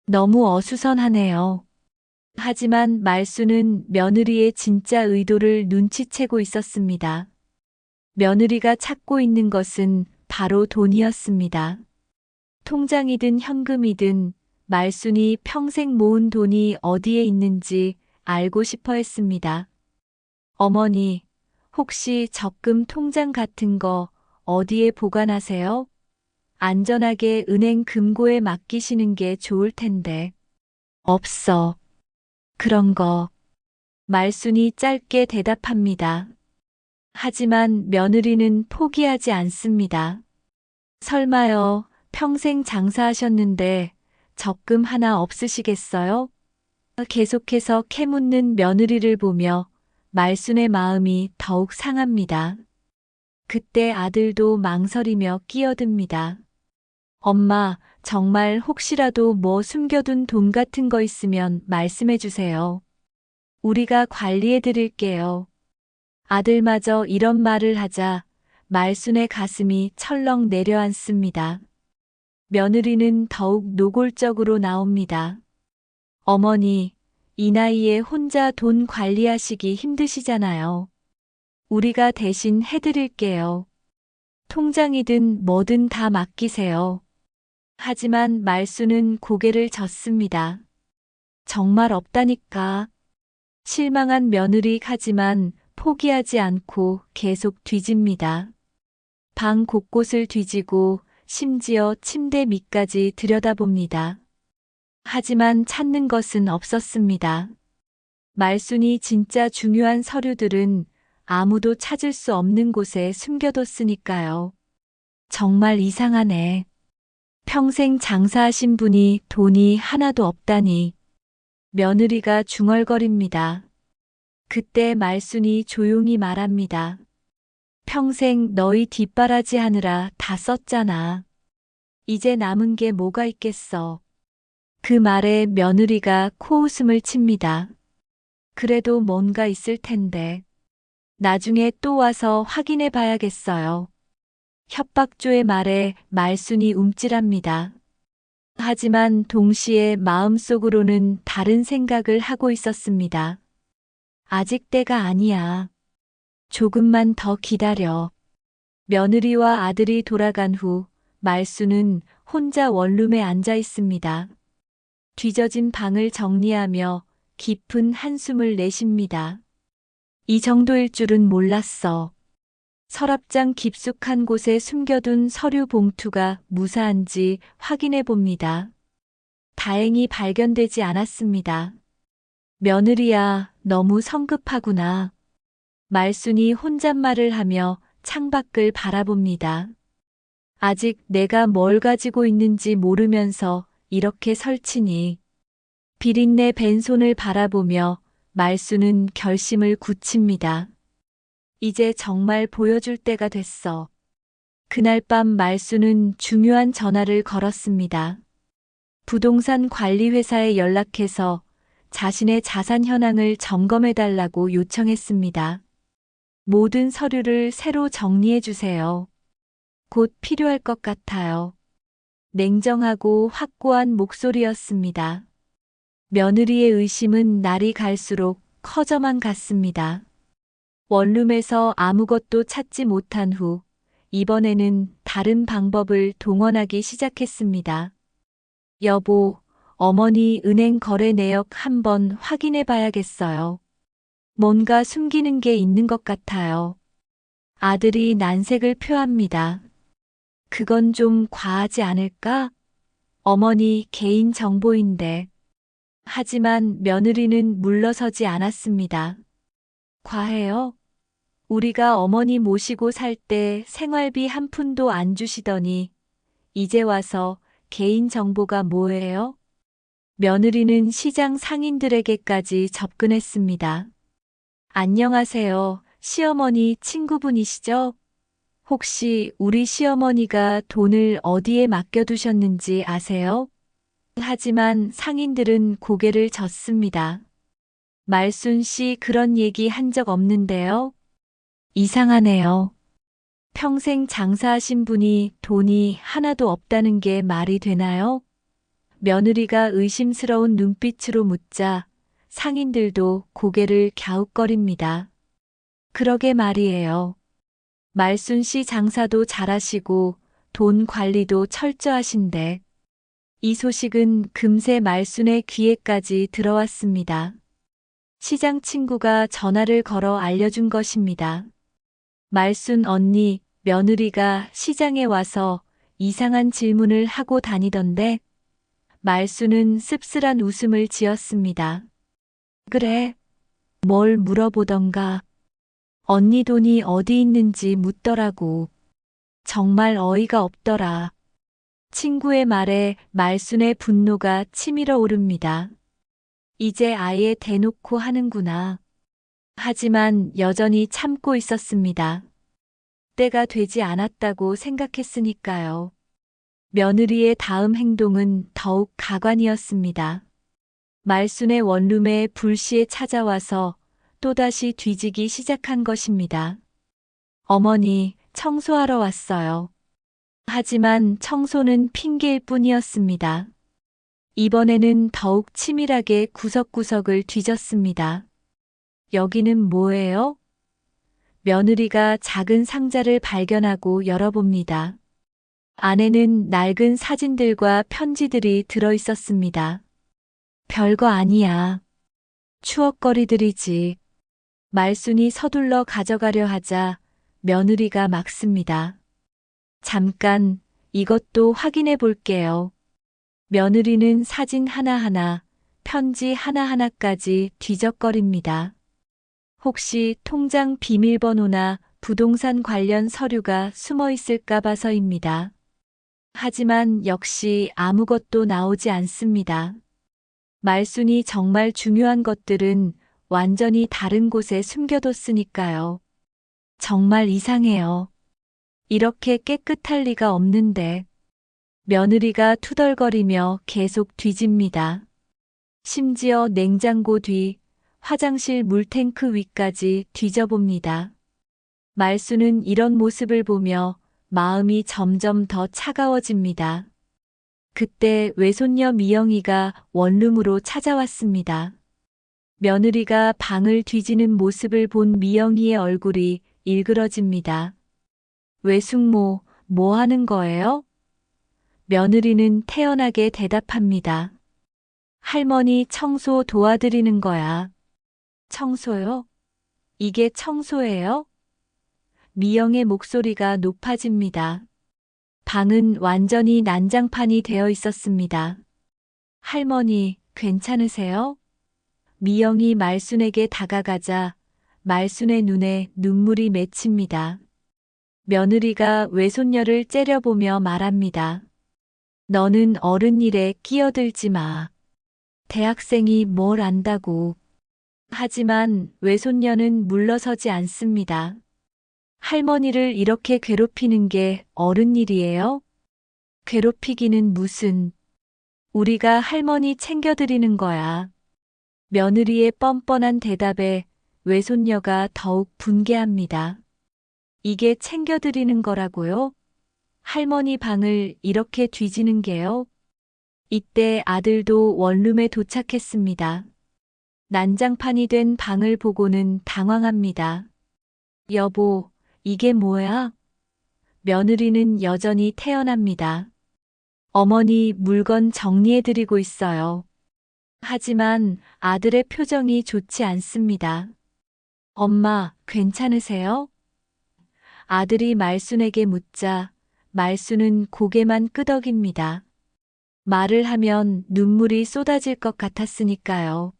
[SPEAKER 1] 너무 어수선하네요. 하지만 말순은 며느리의 진짜 의도를 눈치채고 있었습니다. 며느리가 찾고 있는 것은 바로 돈이었습니다. 통장이든 현금이든 말순이 평생 모은 돈이 어디에 있는지 알고 싶어 했습니다. 어머니, 혹시 적금 통장 같은 거 어디에 보관하세요? 안전하게 은행 금고에 맡기시는 게 좋을 텐데. 없어. 그런 거. 말순이 짧게 대답합니다. 하지만 며느리는 포기하지 않습니다. 설마요, 평생 장사하셨는데 적금 하나 없으시겠어요? 계속해서 캐묻는 며느리를 보며 말순의 마음이 더욱 상합니다. 그때 아들도 망설이며 끼어듭니다. 엄마, 정말 혹시라도 뭐 숨겨둔 돈 같은 거 있으면 말씀해 주세요. 우리가 관리해 드릴게요. 아들마저 이런 말을 하자 말순의 가슴이 철렁 내려앉습니다. 며느리는 더욱 노골적으로 나옵니다. 어머니, 이 나이에 혼자 돈 관리하시기 힘드시잖아요. 우리가 대신 해드릴게요. 통장이든 뭐든 다 맡기세요. 하지만 말순은 고개를 젓습니다. 정말 없다니까. 실망한 며느리 하지만 포기하지 않고 계속 뒤집니다. 방 곳곳을 뒤지고 심지어 침대 밑까지 들여다봅니다. 하지만 찾는 것은 없었습니다. 말순이 진짜 중요한 서류들은 아무도 찾을 수 없는 곳에 숨겨뒀으니까요. 정말 이상하네. 평생 장사하신 분이 돈이 하나도 없다니. 며느리가 중얼거립니다. 그때 말순이 조용히 말합니다. 평생 너희 뒷바라지 하느라 다 썼잖아. 이제 남은 게 뭐가 있겠어. 그 말에 며느리가 코웃음을 칩니다. 그래도 뭔가 있을 텐데. 나중에 또 와서 확인해 봐야겠어요. 협박조의 말에 말순이 움찔합니다. 하지만 동시에 마음속으로는 다른 생각을 하고 있었습니다. 아직 때가 아니야. 조금만 더 기다려. 며느리와 아들이 돌아간 후 말순은 혼자 원룸에 앉아 있습니다. 뒤져진 방을 정리하며 깊은 한숨을 내쉽니다. 이 정도일 줄은 몰랐어. 서랍장 깊숙한 곳에 숨겨둔 서류 봉투가 무사한지 확인해 봅니다. 다행히 발견되지 않았습니다. 며느리야, 너무 성급하구나. 말순이 혼잣말을 하며 창밖을 바라봅니다. 아직 내가 뭘 가지고 있는지 모르면서 이렇게 설치니. 비린내 밴 손을 바라보며 말순은 결심을 굳힙니다. 이제 정말 보여줄 때가 됐어. 그날 밤 말순은 중요한 전화를 걸었습니다. 부동산 관리 회사에 연락해서 자신의 자산 현황을 점검해달라고 요청했습니다. 모든 서류를 새로 정리해 주세요. 곧 필요할 것 같아요. 냉정하고 확고한 목소리였습니다. 며느리의 의심은 날이 갈수록 커져만 갔습니다. 원룸에서 아무것도 찾지 못한 후 이번에는 다른 방법을 동원하기 시작했습니다. 여보, 어머니 은행 거래 내역 한번 확인해 봐야겠어요. 뭔가 숨기는 게 있는 것 같아요. 아들이 난색을 표합니다. 그건 좀 과하지 않을까? 어머니 개인 정보인데. 하지만 며느리는 물러서지 않았습니다. 과해요? 우리가 어머니 모시고 살 때 생활비 한 푼도 안 주시더니 이제 와서 개인 정보가 뭐예요? 며느리는 시장 상인들에게까지 접근했습니다. 안녕하세요. 시어머니 친구분이시죠? 혹시 우리 시어머니가 돈을 어디에 맡겨두셨는지 아세요? 하지만 상인들은 고개를 젓습니다. 말순 씨 그런 얘기 한 적 없는데요. 이상하네요. 평생 장사하신 분이 돈이 하나도 없다는 게 말이 되나요? 며느리가 의심스러운 눈빛으로 묻자 상인들도 고개를 갸웃거립니다. 그러게 말이에요. 말순 씨 장사도 잘하시고 돈 관리도 철저하신데 이 소식은 금세 말순의 귀에까지 들어왔습니다. 시장 친구가 전화를 걸어 알려준 것입니다. 말순 언니, 며느리가 시장에 와서 이상한 질문을 하고 다니던데 말순은 씁쓸한 웃음을 지었습니다. 그래, 뭘 물어보던가. 언니 돈이 어디 있는지 묻더라고. 정말 어이가 없더라. 친구의 말에 말순의 분노가 치밀어 오릅니다. 이제 아예 대놓고 하는구나. 하지만 여전히 참고 있었습니다. 때가 되지 않았다고 생각했으니까요. 며느리의 다음 행동은 더욱 가관이었습니다. 말순의 원룸에 불시에 찾아와서 또다시 뒤지기 시작한 것입니다. 어머니, 청소하러 왔어요. 하지만 청소는 핑계일 뿐이었습니다. 이번에는 더욱 치밀하게 구석구석을 뒤졌습니다. 여기는 뭐예요? 며느리가 작은 상자를 발견하고 열어봅니다. 안에는 낡은 사진들과 편지들이 들어 있었습니다. 별거 아니야. 추억거리들이지. 말순이 서둘러 가져가려 하자 며느리가 막습니다. 잠깐, 이것도 확인해 볼게요. 며느리는 사진 하나하나, 편지 하나하나까지 뒤적거립니다. 혹시 통장 비밀번호나 부동산 관련 서류가 숨어 있을까 봐서입니다. 하지만 역시 아무것도 나오지 않습니다. 말순이 정말 중요한 것들은 완전히 다른 곳에 숨겨뒀으니까요. 정말 이상해요. 이렇게 깨끗할 리가 없는데. 며느리가 투덜거리며 계속 뒤집니다. 심지어 냉장고 뒤, 화장실 물탱크 위까지 뒤져봅니다. 말순은 이런 모습을 보며 마음이 점점 더 차가워집니다. 그때 외손녀 미영이가 원룸으로 찾아왔습니다. 며느리가 방을 뒤지는 모습을 본 미영이의 얼굴이 일그러집니다. 외숙모, 뭐 하는 거예요? 며느리는 태연하게 대답합니다. 할머니 청소 도와드리는 거야. 청소요? 이게 청소예요? 미영의 목소리가 높아집니다. 방은 완전히 난장판이 되어 있었습니다. 할머니, 괜찮으세요? 미영이 말순에게 다가가자 말순의 눈에 눈물이 맺힙니다. 며느리가 외손녀를 째려보며 말합니다. 너는 어른 일에 끼어들지 마. 대학생이 뭘 안다고. 하지만 외손녀는 물러서지 않습니다. 할머니를 이렇게 괴롭히는 게 어른 일이에요? 괴롭히기는 무슨. 우리가 할머니 챙겨드리는 거야. 며느리의 뻔뻔한 대답에 외손녀가 더욱 분개합니다. 이게 챙겨드리는 거라고요? 할머니 방을 이렇게 뒤지는 게요? 이때 아들도 원룸에 도착했습니다. 난장판이 된 방을 보고는 당황합니다. 여보, 이게 뭐야? 며느리는 여전히 태연합니다. 어머니 물건 정리해드리고 있어요. 하지만 아들의 표정이 좋지 않습니다. 엄마, 괜찮으세요? 아들이 말순에게 묻자 말순은 고개만 끄덕입니다. 말을 하면 눈물이 쏟아질 것 같았으니까요.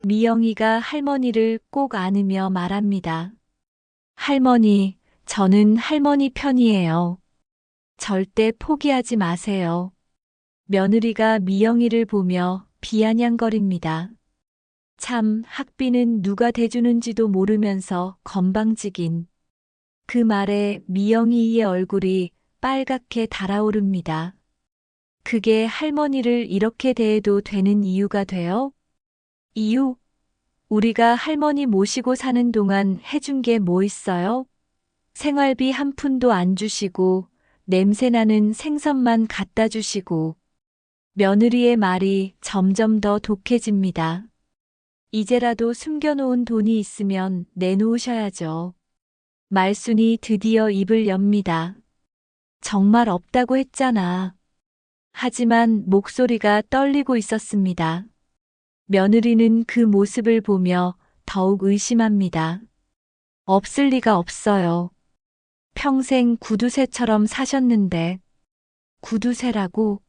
[SPEAKER 1] 미영이가 할머니를 꼭 안으며 말합니다. 할머니, 저는 할머니 편이에요. 절대 포기하지 마세요. 며느리가 미영이를 보며 비아냥거립니다. 참, 학비는 누가 대주는지도 모르면서 건방지긴. 그 말에 미영이의 얼굴이 빨갛게 달아오릅니다. 그게 할머니를 이렇게 대해도 되는 이유가 돼요? 이유? 우리가 할머니 모시고 사는 동안 해준 게 뭐 있어요? 생활비 한 푼도 안 주시고, 냄새나는 생선만 갖다 주시고, 며느리의 말이 점점 더 독해집니다. 이제라도 숨겨놓은 돈이 있으면 내놓으셔야죠. 말순이 드디어 입을 엽니다. 정말 없다고 했잖아. 하지만 목소리가 떨리고 있었습니다. 며느리는 그 모습을 보며 더욱 의심합니다. 없을 리가 없어요. 평생 구두쇠처럼 사셨는데. 구두쇠라고?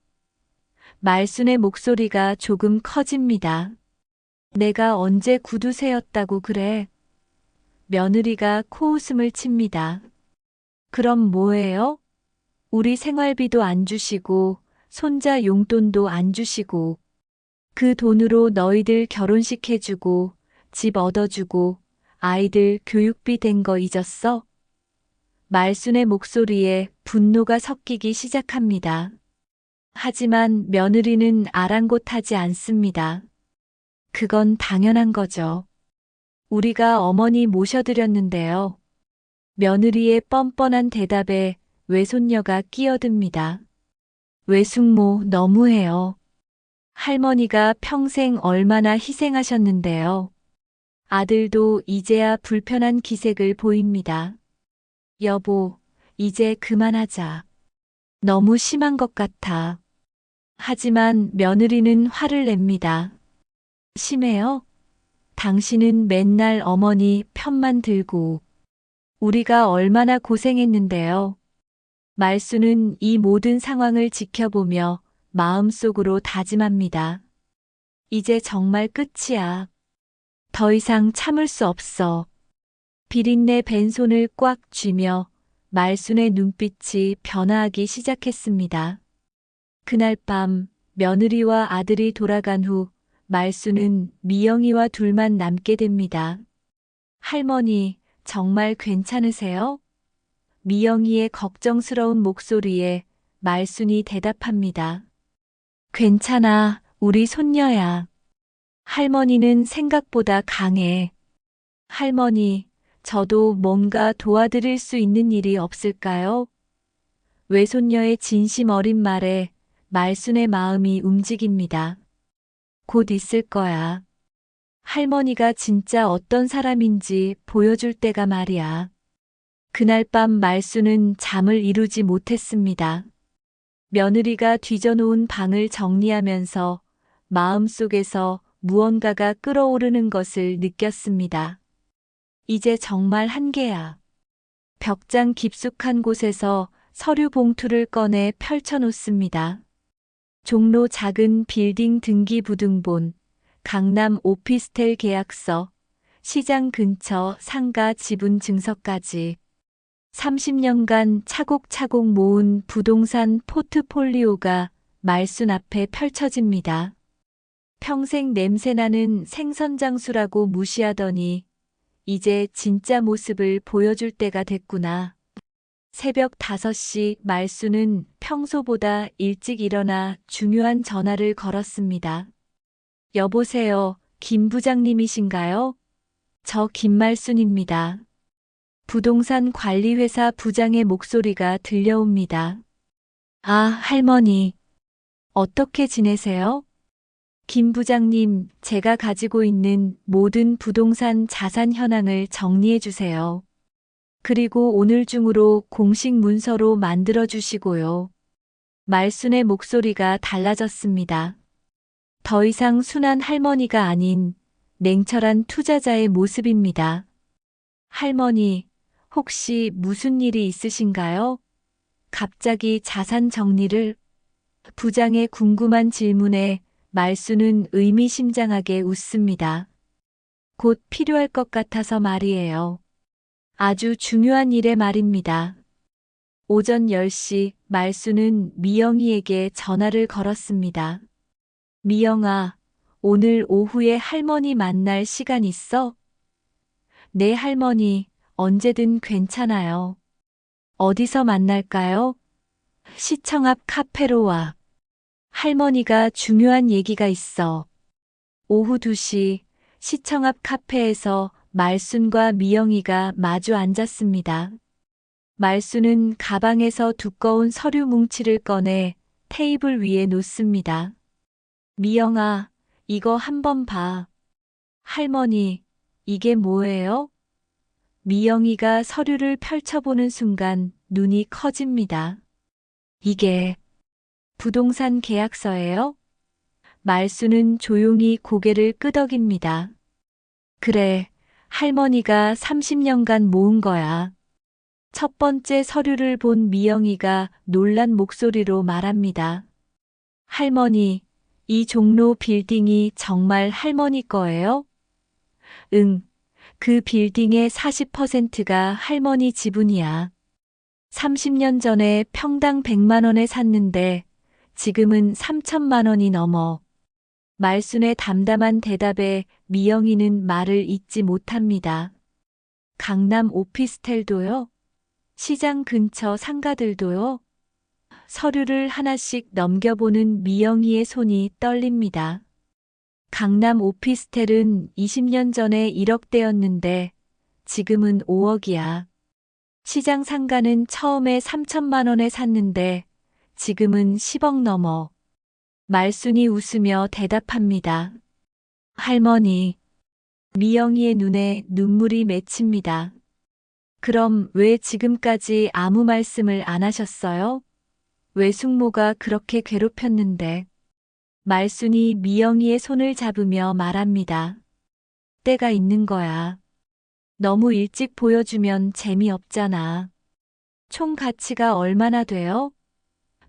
[SPEAKER 1] 말순의 목소리가 조금 커집니다. 내가 언제 구두쇠였다고 그래? 며느리가 코웃음을 칩니다. 그럼 뭐예요? 우리 생활비도 안 주시고, 손자 용돈도 안 주시고, 그 돈으로 너희들 결혼식 해주고, 집 얻어주고, 아이들 교육비 댄 거 잊었어? 말순의 목소리에 분노가 섞이기 시작합니다. 하지만 며느리는 아랑곳하지 않습니다. 그건 당연한 거죠. 우리가 어머니 모셔드렸는데요. 며느리의 뻔뻔한 대답에 외손녀가 끼어듭니다. 외숙모 너무해요. 할머니가 평생 얼마나 희생하셨는데요. 아들도 이제야 불편한 기색을 보입니다. 여보, 이제 그만하자. 너무 심한 것 같아. 하지만 며느리는 화를 냅니다. 심해요? 당신은 맨날 어머니 편만 들고. 우리가 얼마나 고생했는데요. 말순은 이 모든 상황을 지켜보며 마음속으로 다짐합니다. 이제 정말 끝이야. 더 이상 참을 수 없어. 비린내 밴 손을 꽉 쥐며 말순의 눈빛이 변화하기 시작했습니다. 그날 밤 며느리와 아들이 돌아간 후 말순은 미영이와 둘만 남게 됩니다. 할머니, 정말 괜찮으세요? 미영이의 걱정스러운 목소리에 말순이 대답합니다. 괜찮아, 우리 손녀야. 할머니는 생각보다 강해. 할머니, 저도 뭔가 도와드릴 수 있는 일이 없을까요? 외손녀의 진심 어린 말에 말순의 마음이 움직입니다. 곧 있을 거야. 할머니가 진짜 어떤 사람인지 보여줄 때가 말이야. 그날 밤 말순은 잠을 이루지 못했습니다. 며느리가 뒤져놓은 방을 정리하면서 마음속에서 무언가가 끓어오르는 것을 느꼈습니다. 이제 정말 한계야. 벽장 깊숙한 곳에서 서류 봉투를 꺼내 펼쳐놓습니다. 종로 작은 빌딩 등기부등본, 강남 오피스텔 계약서, 시장 근처 상가 지분 증서까지 30년간 차곡차곡 모은 부동산 포트폴리오가 말순 앞에 펼쳐집니다. 평생 냄새나는 생선장수라고 무시하더니 이제 진짜 모습을 보여줄 때가 됐구나. 새벽 5시 말순은 평소보다 일찍 일어나 중요한 전화를 걸었습니다. 여보세요, 김 부장님이신가요? 저 김말순입니다. 부동산 관리회사 부장의 목소리가 들려옵니다. 아, 할머니. 어떻게 지내세요? 김 부장님, 제가 가지고 있는 모든 부동산 자산 현황을 정리해 주세요. 그리고 오늘 중으로 공식 문서로 만들어 주시고요. 말순의 목소리가 달라졌습니다. 더 이상 순한 할머니가 아닌 냉철한 투자자의 모습입니다. 할머니, 혹시 무슨 일이 있으신가요? 갑자기 자산 정리를? 부장의 궁금한 질문에 말순은 의미심장하게 웃습니다. 곧 필요할 것 같아서 말이에요. 아주 중요한 일에 말입니다. 오전 10시 말순은 미영이에게 전화를 걸었습니다. 미영아, 오늘 오후에 할머니 만날 시간 있어? 네, 할머니. 언제든 괜찮아요. 어디서 만날까요? 시청 앞 카페로 와. 할머니가 중요한 얘기가 있어. 오후 2시 시청 앞 카페에서 말순과 미영이가 마주 앉았습니다. 말순은 가방에서 두꺼운 서류 뭉치를 꺼내 테이블 위에 놓습니다. 미영아, 이거 한번 봐. 할머니, 이게 뭐예요? 미영이가 서류를 펼쳐보는 순간 눈이 커집니다. 이게 부동산 계약서예요? 말수는 조용히 고개를 끄덕입니다. 그래, 할머니가 30년간 모은 거야. 첫 번째 서류를 본 미영이가 놀란 목소리로 말합니다. 할머니, 이 종로 빌딩이 정말 할머니 거예요? 응, 그 빌딩의 40%가 할머니 지분이야. 30년 전에 평당 100만 원에 샀는데 지금은 3천만 원이 넘어. 말순의 담담한 대답에 미영이는 말을 잇지 못합니다. 강남 오피스텔도요? 시장 근처 상가들도요? 서류를 하나씩 넘겨보는 미영이의 손이 떨립니다. 강남 오피스텔은 20년 전에 1억대였는데 지금은 5억이야. 시장 상가는 처음에 3천만 원에 샀는데 지금은 10억 넘어. 말순이 웃으며 대답합니다. 할머니. 미영이의 눈에 눈물이 맺힙니다. 그럼 왜 지금까지 아무 말씀을 안 하셨어요? 외숙모가 그렇게 괴롭혔는데. 말순이 미영이의 손을 잡으며 말합니다. 때가 있는 거야. 너무 일찍 보여주면 재미없잖아. 총 가치가 얼마나 돼요?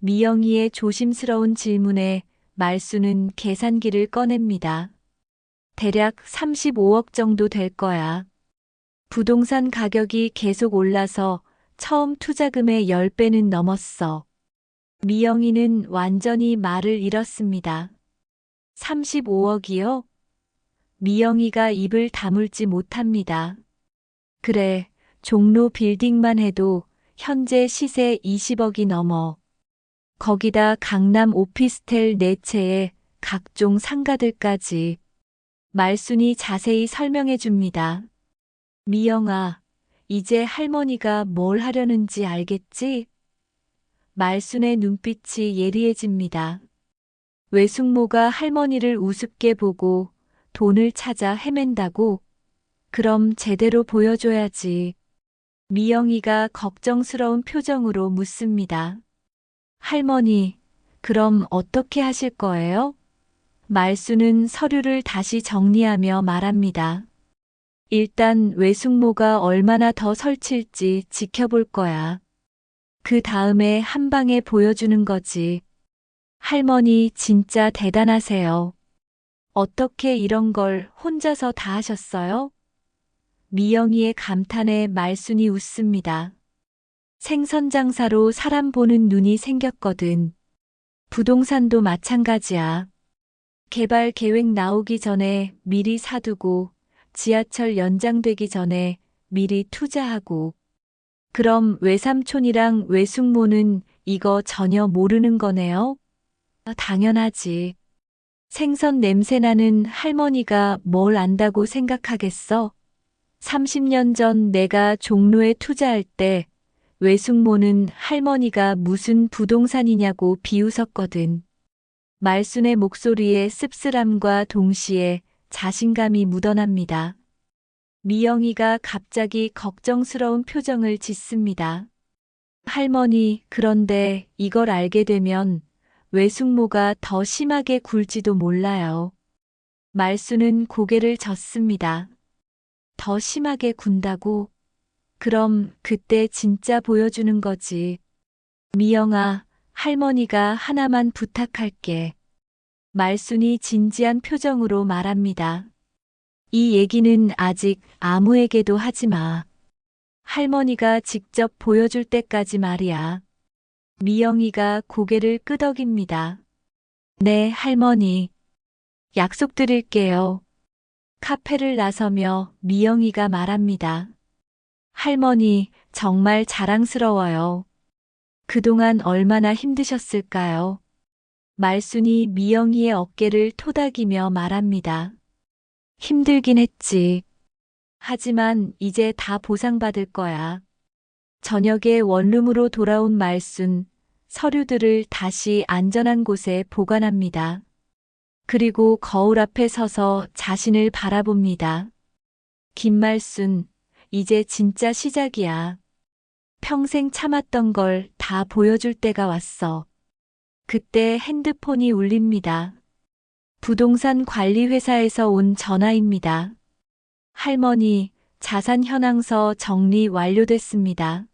[SPEAKER 1] 미영이의 조심스러운 질문에 말순은 계산기를 꺼냅니다. 대략 35억 정도 될 거야. 부동산 가격이 계속 올라서 처음 투자금의 10배는 넘었어. 미영이는 완전히 말을 잃었습니다. 35억이요? 미영이가 입을 다물지 못합니다. 그래, 종로 빌딩만 해도 현재 시세 20억이 넘어. 거기다 강남 오피스텔 4채에 각종 상가들까지. 말순이 자세히 설명해 줍니다. 미영아, 이제 할머니가 뭘 하려는지 알겠지? 말순의 눈빛이 예리해집니다. 외숙모가 할머니를 우습게 보고 돈을 찾아 헤맨다고? 그럼 제대로 보여줘야지. 미영이가 걱정스러운 표정으로 묻습니다. 할머니, 그럼 어떻게 하실 거예요? 말수는 서류를 다시 정리하며 말합니다. 일단 외숙모가 얼마나 더 설칠지 지켜볼 거야. 그 다음에 한 방에 보여주는 거지. 할머니 진짜 대단하세요. 어떻게 이런 걸 혼자서 다 하셨어요? 미영이의 감탄에 말순이 웃습니다. 생선 장사로 사람 보는 눈이 생겼거든. 부동산도 마찬가지야. 개발 계획 나오기 전에 미리 사두고 지하철 연장되기 전에 미리 투자하고. 그럼 외삼촌이랑 외숙모는 이거 전혀 모르는 거네요? 당연하지. 생선 냄새나는 할머니가 뭘 안다고 생각하겠어? 30년 전 내가 종로에 투자할 때 외숙모는 할머니가 무슨 부동산이냐고 비웃었거든. 말순의 목소리에 씁쓸함과 동시에 자신감이 묻어납니다. 미영이가 갑자기 걱정스러운 표정을 짓습니다. 할머니, 그런데 이걸 알게 되면 외숙모가 더 심하게 굴지도 몰라요. 말순은 고개를 젓습니다. 더 심하게 군다고? 그럼 그때 진짜 보여주는 거지. 미영아, 할머니가 하나만 부탁할게. 말순이 진지한 표정으로 말합니다. 이 얘기는 아직 아무에게도 하지 마. 할머니가 직접 보여줄 때까지 말이야. 미영이가 고개를 끄덕입니다. 네, 할머니. 약속드릴게요. 카페를 나서며 미영이가 말합니다. 할머니, 정말 자랑스러워요. 그동안 얼마나 힘드셨을까요? 말순이 미영이의 어깨를 토닥이며 말합니다. 힘들긴 했지. 하지만 이제 다 보상받을 거야. 저녁에 원룸으로 돌아온 말순, 서류들을 다시 안전한 곳에 보관합니다. 그리고 거울 앞에 서서 자신을 바라봅니다. 김말순, 이제 진짜 시작이야. 평생 참았던 걸 다 보여줄 때가 왔어. 그때 핸드폰이 울립니다. 부동산 관리 회사에서 온 전화입니다. 할머니, 자산 현황서 정리 완료됐습니다.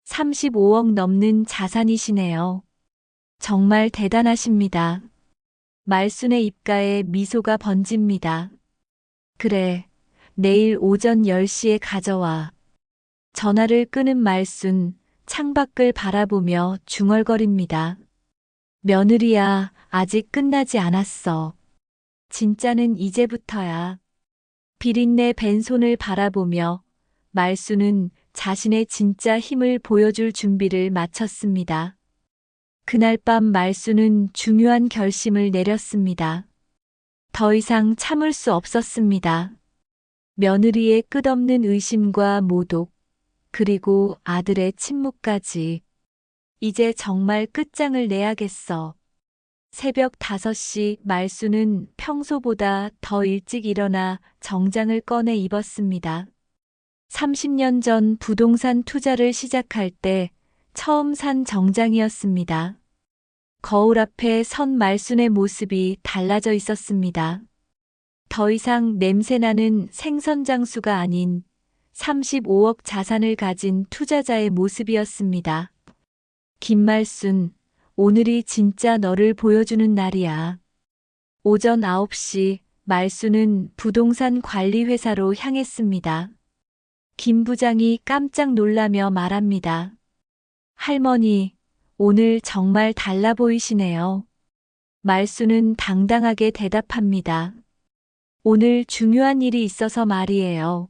[SPEAKER 1] 35억 넘는 자산이시네요. 정말 대단하십니다. 말순의 입가에 미소가 번집니다. 그래, 내일 오전 10시에 가져와. 전화를 끄는 말순, 창밖을 바라보며 중얼거립니다. 며느리야, 아직 끝나지 않았어. 진짜는 이제부터야. 비린내 밴 손을 바라보며 말순은 자신의 진짜 힘을 보여줄 준비를 마쳤습니다. 그날 밤 말순은 중요한 결심을 내렸습니다. 더 이상 참을 수 없었습니다. 며느리의 끝없는 의심과 모독, 그리고 아들의 침묵까지. 이제 정말 끝장을 내야겠어. 새벽 5시 말순은 평소보다 더 일찍 일어나 정장을 꺼내 입었습니다. 30년 전 부동산 투자를 시작할 때 처음 산 정장이었습니다. 거울 앞에 선 말순의 모습이 달라져 있었습니다. 더 이상 냄새나는 생선장수가 아닌 35억 자산을 가진 투자자의 모습이었습니다. 김말순, 오늘이 진짜 너를 보여주는 날이야. 오전 9시 말순은 부동산 관리 회사로 향했습니다. 김 부장이 깜짝 놀라며 말합니다. 할머니, 오늘 정말 달라 보이시네요. 말순은 당당하게 대답합니다. 오늘 중요한 일이 있어서 말이에요.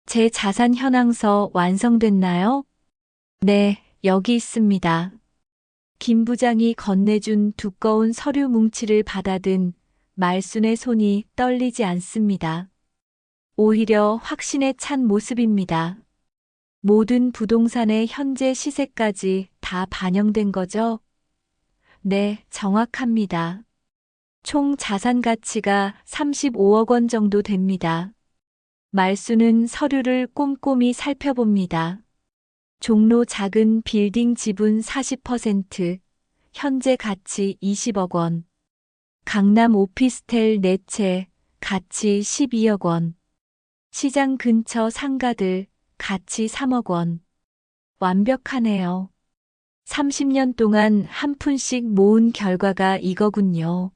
[SPEAKER 1] 제 자산 현황서 완성됐나요? 네, 여기 있습니다. 김 부장이 건네준 두꺼운 서류 뭉치를 받아든 말순의 손이 떨리지 않습니다. 오히려 확신에 찬 모습입니다. 모든 부동산의 현재 시세까지 다 반영된 거죠? 네, 정확합니다. 총 자산 가치가 35억 원 정도 됩니다. 말순은 서류를 꼼꼼히 살펴봅니다. 종로 작은 빌딩 지분 40%, 현재 가치 20억 원. 강남 오피스텔 4채, 가치 12억 원. 시장 근처 상가들, 가치 3억 원. 완벽하네요. 30년 동안 한 푼씩 모은 결과가 이거군요.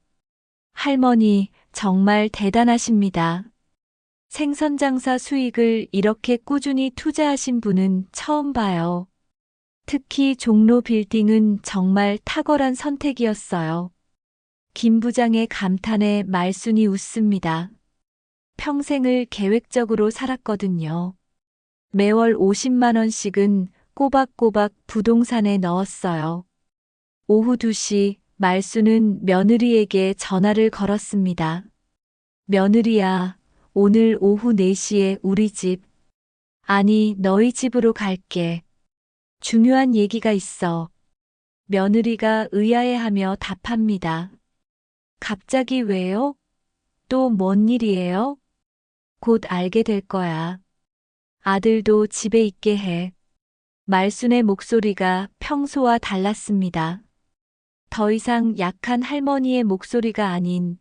[SPEAKER 1] 할머니, 정말 대단하십니다. 생선장사 수익을 이렇게 꾸준히 투자하신 분은 처음 봐요. 특히 종로 빌딩은 정말 탁월한 선택이었어요. 김 부장의 감탄에 말순이 웃습니다. 평생을 계획적으로 살았거든요. 매월 50만 원씩은 꼬박꼬박 부동산에 넣었어요. 오후 2시 말순은 며느리에게 전화를 걸었습니다. 며느리야, 오늘 오후 4시에 우리 집, 아니 너희 집으로 갈게. 중요한 얘기가 있어. 며느리가 의아해하며 답합니다. 갑자기 왜요? 또 뭔 일이에요? 곧 알게 될 거야. 아들도 집에 있게 해. 말순의 목소리가 평소와 달랐습니다. 더 이상 약한 할머니의 목소리가 아닌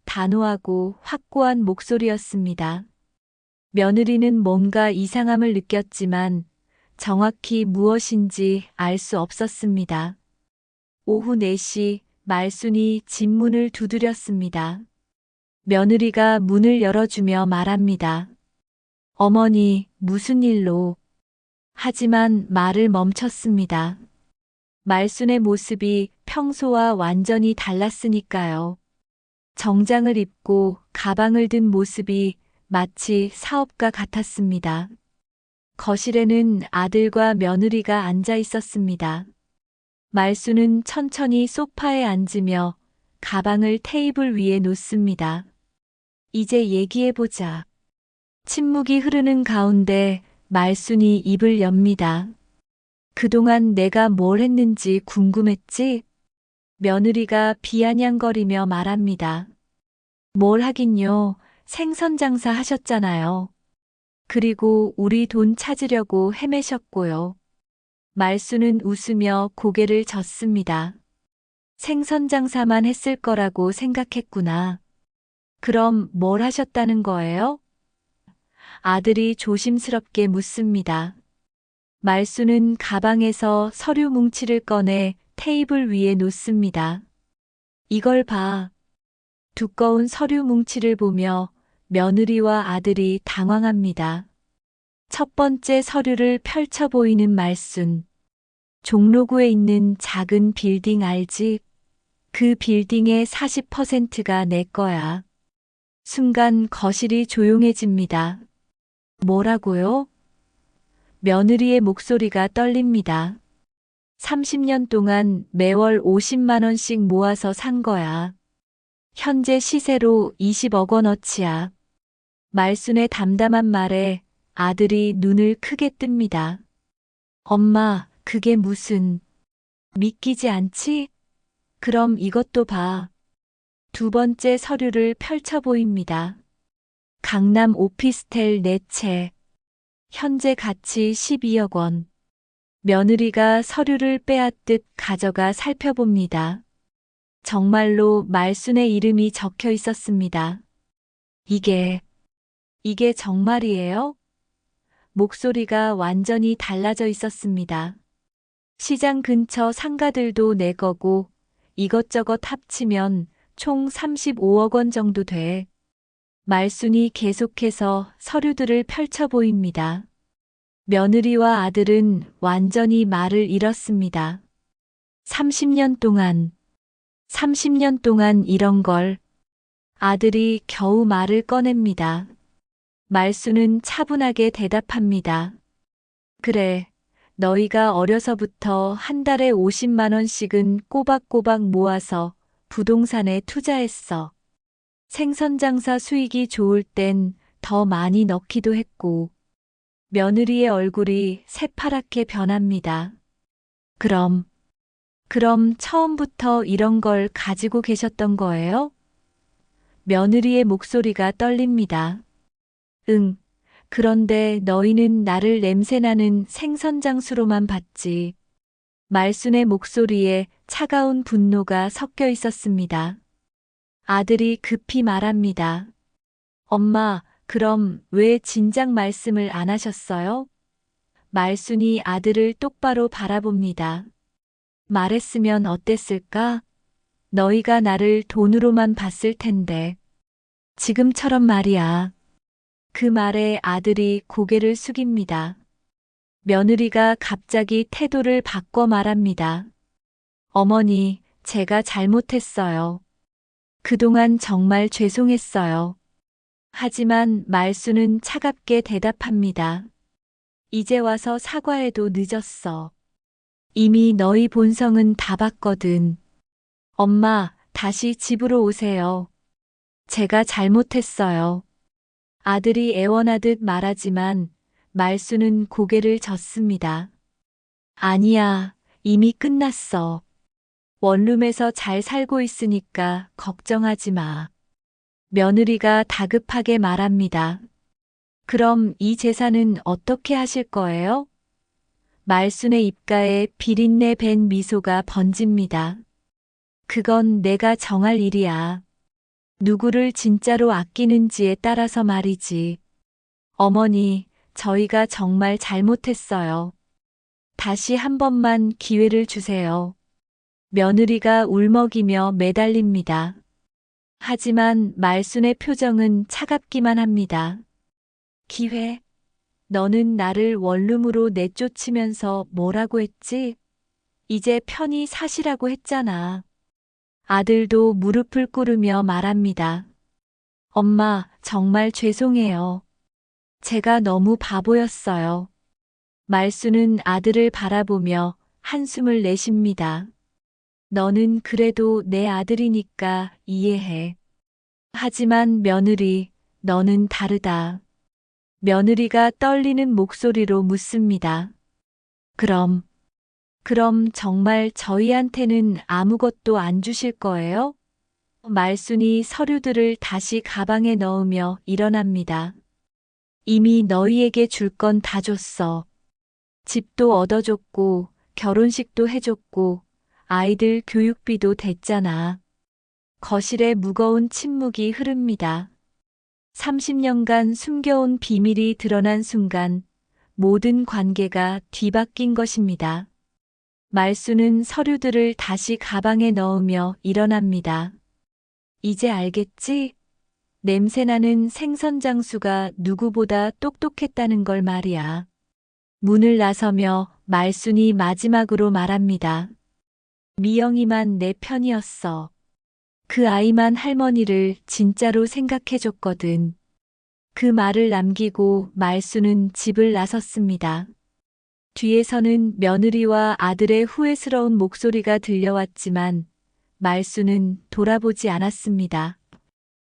[SPEAKER 1] 단호하고 확고한 목소리였습니다. 며느리는 뭔가 이상함을 느꼈지만 정확히 무엇인지 알 수 없었습니다. 오후 4시 말순이 집 문을 두드렸습니다. 며느리가 문을 열어주며 말합니다. 어머니, 무슨 일로? 하지만 말을 멈췄습니다. 말순의 모습이 평소와 완전히 달랐으니까요. 정장을 입고 가방을 든 모습이 마치 사업가 같았습니다. 거실에는 아들과 며느리가 앉아 있었습니다. 말수는 천천히 소파에 앉으며 가방을 테이블 위에 놓습니다. 이제 얘기해보자. 침묵이 흐르는 가운데 말순이 입을 엽니다. 그동안 내가 뭘 했는지 궁금했지? 며느리가 비아냥거리며 말합니다. 뭘 하긴요. 생선 장사 하셨잖아요. 그리고 우리 돈 찾으려고 헤매셨고요. 말수는 웃으며 고개를 젓습니다. 생선 장사만 했을 거라고 생각했구나. 그럼 뭘 하셨다는 거예요? 아들이 조심스럽게 묻습니다. 말수는 가방에서 서류 뭉치를 꺼내 테이블 위에 놓습니다. 이걸 봐. 두꺼운 서류 뭉치를 보며 며느리와 아들이 당황합니다. 첫 번째 서류를 펼쳐 보이는 말순. 종로구에 있는 작은 빌딩 알지? 그 빌딩의 40%가 내 거야. 순간 거실이 조용해집니다. 뭐라고요? 며느리의 목소리가 떨립니다. 30년 동안 매월 50만 원씩 모아서 산 거야. 현재 시세로 20억 원어치야. 말순의 담담한 말에 아들이 눈을 크게 뜹니다. 엄마, 그게 무슨... 믿기지 않지? 그럼 이것도 봐. 두 번째 서류를 펼쳐 보입니다. 강남 오피스텔 4채. 현재 가치 12억 원. 며느리가 서류를 빼앗듯 가져가 살펴봅니다. 정말로 말순의 이름이 적혀 있었습니다. 이게 정말이에요? 목소리가 완전히 달라져 있었습니다. 시장 근처 상가들도 내 거고 이것저것 합치면 총 35억 원 정도 돼. 말순이 계속해서 서류들을 펼쳐 보입니다. 며느리와 아들은 완전히 말을 잃었습니다. 30년 동안 이런 걸. 아들이 겨우 말을 꺼냅니다. 말수는 차분하게 대답합니다. 그래, 너희가 어려서부터 한 달에 50만 원씩은 꼬박꼬박 모아서 부동산에 투자했어. 생선장사 수익이 좋을 땐 더 많이 넣기도 했고. 며느리의 얼굴이 새파랗게 변합니다. 그럼 처음부터 이런 걸 가지고 계셨던 거예요? 며느리의 목소리가 떨립니다. 응. 그런데 너희는 나를 냄새나는 생선장수로만 봤지. 말순의 목소리에 차가운 분노가 섞여 있었습니다. 아들이 급히 말합니다. 엄마, 그럼 왜 진작 말씀을 안 하셨어요? 말순이 아들을 똑바로 바라봅니다. 말했으면 어땠을까? 너희가 나를 돈으로만 봤을 텐데. 지금처럼 말이야. 그 말에 아들이 고개를 숙입니다. 며느리가 갑자기 태도를 바꿔 말합니다. 어머니, 제가 잘못했어요. 그동안 정말 죄송했어요. 하지만 말수는 차갑게 대답합니다. 이제 와서 사과해도 늦었어. 이미 너희 본성은 다 봤거든. 엄마, 다시 집으로 오세요. 제가 잘못했어요. 아들이 애원하듯 말하지만 말수는 고개를 젓습니다. 아니야, 이미 끝났어. 원룸에서 잘 살고 있으니까 걱정하지 마. 며느리가 다급하게 말합니다. 그럼 이 재산은 어떻게 하실 거예요? 말순의 입가에 비린내 밴 미소가 번집니다. 그건 내가 정할 일이야. 누구를 진짜로 아끼는지에 따라서 말이지. 어머니, 저희가 정말 잘못했어요. 다시 한 번만 기회를 주세요. 며느리가 울먹이며 매달립니다. 하지만 말순의 표정은 차갑기만 합니다. 기회? 너는 나를 원룸으로 내쫓으면서 뭐라고 했지? 이제 편히 사시라고 했잖아. 아들도 무릎을 꿇으며 말합니다. 엄마, 정말 죄송해요. 제가 너무 바보였어요. 말수는 아들을 바라보며 한숨을 내쉽니다. 너는 그래도 내 아들이니까 이해해. 하지만 며느리, 너는 다르다. 며느리가 떨리는 목소리로 묻습니다. 그럼 정말 저희한테는 아무것도 안 주실 거예요? 말순이 서류들을 다시 가방에 넣으며 일어납니다. 이미 너희에게 줄 건 다 줬어. 집도 얻어줬고, 결혼식도 해줬고, 아이들 교육비도 됐잖아. 거실에 무거운 침묵이 흐릅니다. 30년간 숨겨온 비밀이 드러난 순간 모든 관계가 뒤바뀐 것입니다. 말수는 서류들을 다시 가방에 넣으며 일어납니다. 이제 알겠지? 냄새나는 생선 장수가 누구보다 똑똑했다는 걸 말이야. 문을 나서며 말순이 마지막으로 말합니다. 미영이만 내 편이었어. 그 아이만 할머니를 진짜로 생각해줬거든. 그 말을 남기고 말수는 집을 나섰습니다. 뒤에서는 며느리와 아들의 후회스러운 목소리가 들려왔지만 말수는 돌아보지 않았습니다.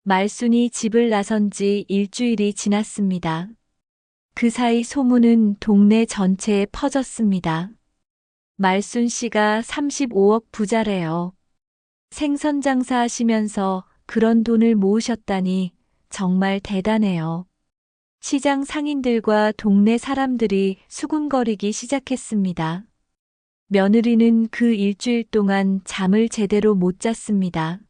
[SPEAKER 1] 말순이 집을 나선 지 일주일이 지났습니다. 그 사이 소문은 동네 전체에 퍼졌습니다. 말순 씨가 35억 부자래요. 생선 장사하시면서 그런 돈을 모으셨다니 정말 대단해요. 시장 상인들과 동네 사람들이 수군거리기 시작했습니다. 며느리는 그 일주일 동안 잠을 제대로 못 잤습니다.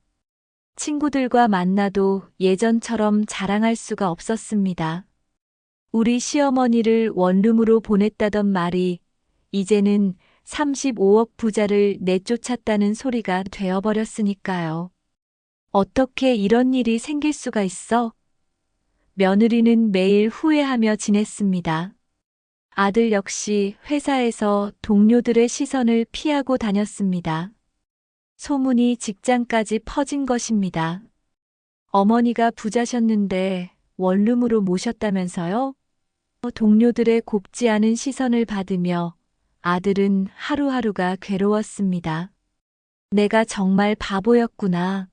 [SPEAKER 1] 친구들과 만나도 예전처럼 자랑할 수가 없었습니다. 우리 시어머니를 원룸으로 보냈다던 말이 이제는 35억 부자를 내쫓았다는 소리가 되어버렸으니까요. 어떻게 이런 일이 생길 수가 있어? 며느리는 매일 후회하며 지냈습니다. 아들 역시 회사에서 동료들의 시선을 피하고 다녔습니다. 소문이 직장까지 퍼진 것입니다. 어머니가 부자셨는데 원룸으로 모셨다면서요? 동료들의 곱지 않은 시선을 받으며 아들은 하루하루가 괴로웠습니다. 내가 정말 바보였구나.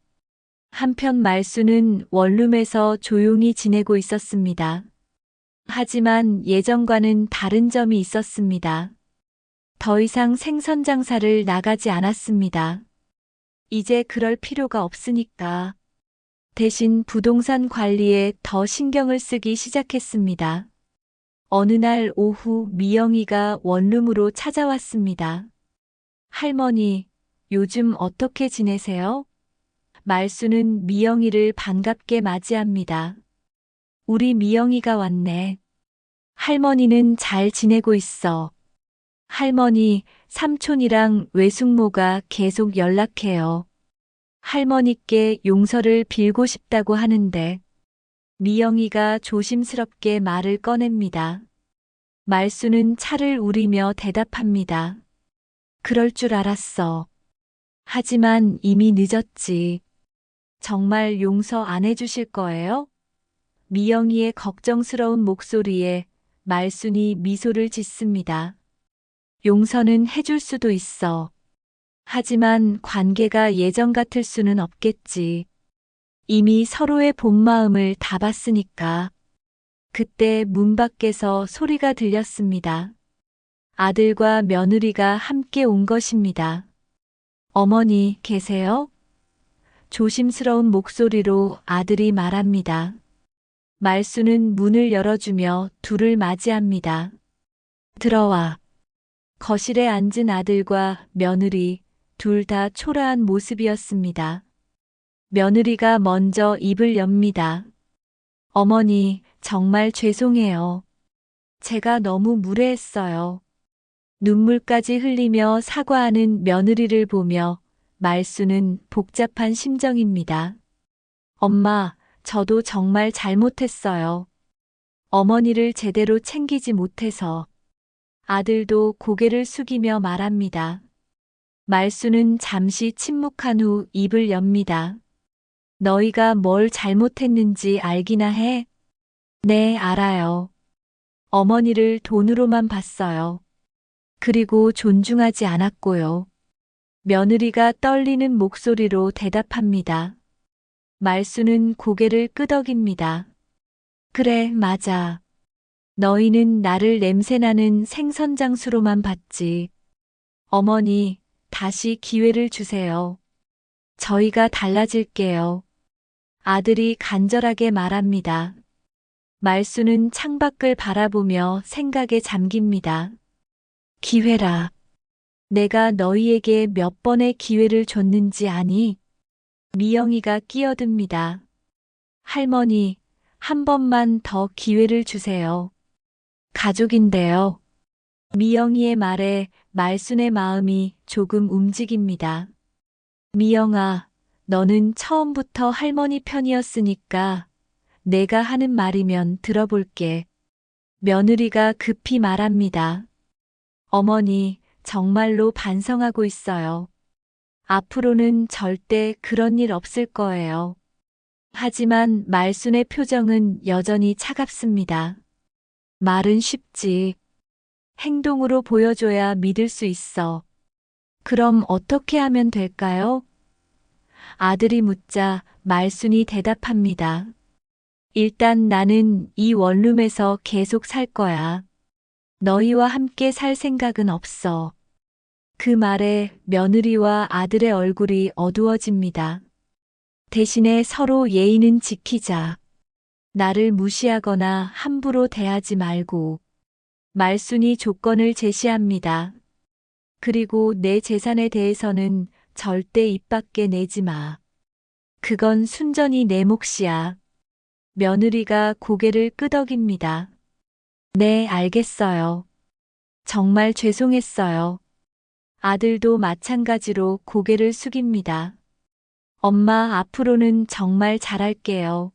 [SPEAKER 1] 한편 말수는 원룸에서 조용히 지내고 있었습니다. 하지만 예전과는 다른 점이 있었습니다. 더 이상 생선 장사를 나가지 않았습니다. 이제 그럴 필요가 없으니까. 대신 부동산 관리에 더 신경을 쓰기 시작했습니다. 어느 날 오후 미영이가 원룸으로 찾아왔습니다. 할머니, 요즘 어떻게 지내세요? 말수는 미영이를 반갑게 맞이합니다. 우리 미영이가 왔네. 할머니는 잘 지내고 있어. 할머니, 삼촌이랑 외숙모가 계속 연락해요. 할머니께 용서를 빌고 싶다고 하는데 미영이가 조심스럽게 말을 꺼냅니다. 말수는 차를 우리며 대답합니다. 그럴 줄 알았어. 하지만 이미 늦었지. 정말 용서 안 해주실 거예요? 미영이의 걱정스러운 목소리에 말순이 미소를 짓습니다. 용서는 해줄 수도 있어. 하지만 관계가 예전 같을 수는 없겠지. 이미 서로의 본 마음을 다 봤으니까. 그때 문 밖에서 소리가 들렸습니다. 아들과 며느리가 함께 온 것입니다. 어머니, 계세요? 조심스러운 목소리로 아들이 말합니다. 말수는 문을 열어주며 둘을 맞이합니다. 들어와. 거실에 앉은 아들과 며느리 둘 다 초라한 모습이었습니다. 며느리가 먼저 입을 엽니다. 어머니, 정말 죄송해요. 제가 너무 무례했어요. 눈물까지 흘리며 사과하는 며느리를 보며 말수는 복잡한 심정입니다. 엄마, 저도 정말 잘못했어요. 어머니를 제대로 챙기지 못해서. 아들도 고개를 숙이며 말합니다. 말수는 잠시 침묵한 후 입을 엽니다. 너희가 뭘 잘못했는지 알기나 해? 네, 알아요. 어머니를 돈으로만 봤어요. 그리고 존중하지 않았고요. 며느리가 떨리는 목소리로 대답합니다. 말수는 고개를 끄덕입니다. 그래, 맞아. 너희는 나를 냄새나는 생선장수로만 봤지. 어머니, 다시 기회를 주세요. 저희가 달라질게요. 아들이 간절하게 말합니다. 말수는 창밖을 바라보며 생각에 잠깁니다. 기회라. 내가 너희에게 몇 번의 기회를 줬는지 아니? 미영이가 끼어듭니다. 할머니, 한 번만 더 기회를 주세요. 가족인데요. 미영이의 말에 말순의 마음이 조금 움직입니다. 미영아, 너는 처음부터 할머니 편이었으니까 내가 하는 말이면 들어볼게. 며느리가 급히 말합니다. 어머니, 정말로 반성하고 있어요. 앞으로는 절대 그런 일 없을 거예요. 하지만 말순의 표정은 여전히 차갑습니다. 말은 쉽지. 행동으로 보여줘야 믿을 수 있어. 그럼 어떻게 하면 될까요? 아들이 묻자 말순이 대답합니다. 일단 나는 이 원룸에서 계속 살 거야. 너희와 함께 살 생각은 없어. 그 말에 며느리와 아들의 얼굴이 어두워집니다. 대신에 서로 예의는 지키자. 나를 무시하거나 함부로 대하지 말고. 말순이 조건을 제시합니다. 그리고 내 재산에 대해서는 절대 입 밖에 내지 마. 그건 순전히 내 몫이야. 며느리가 고개를 끄덕입니다. 네, 알겠어요. 정말 죄송했어요. 아들도 마찬가지로 고개를 숙입니다. 엄마, 앞으로는 정말 잘할게요.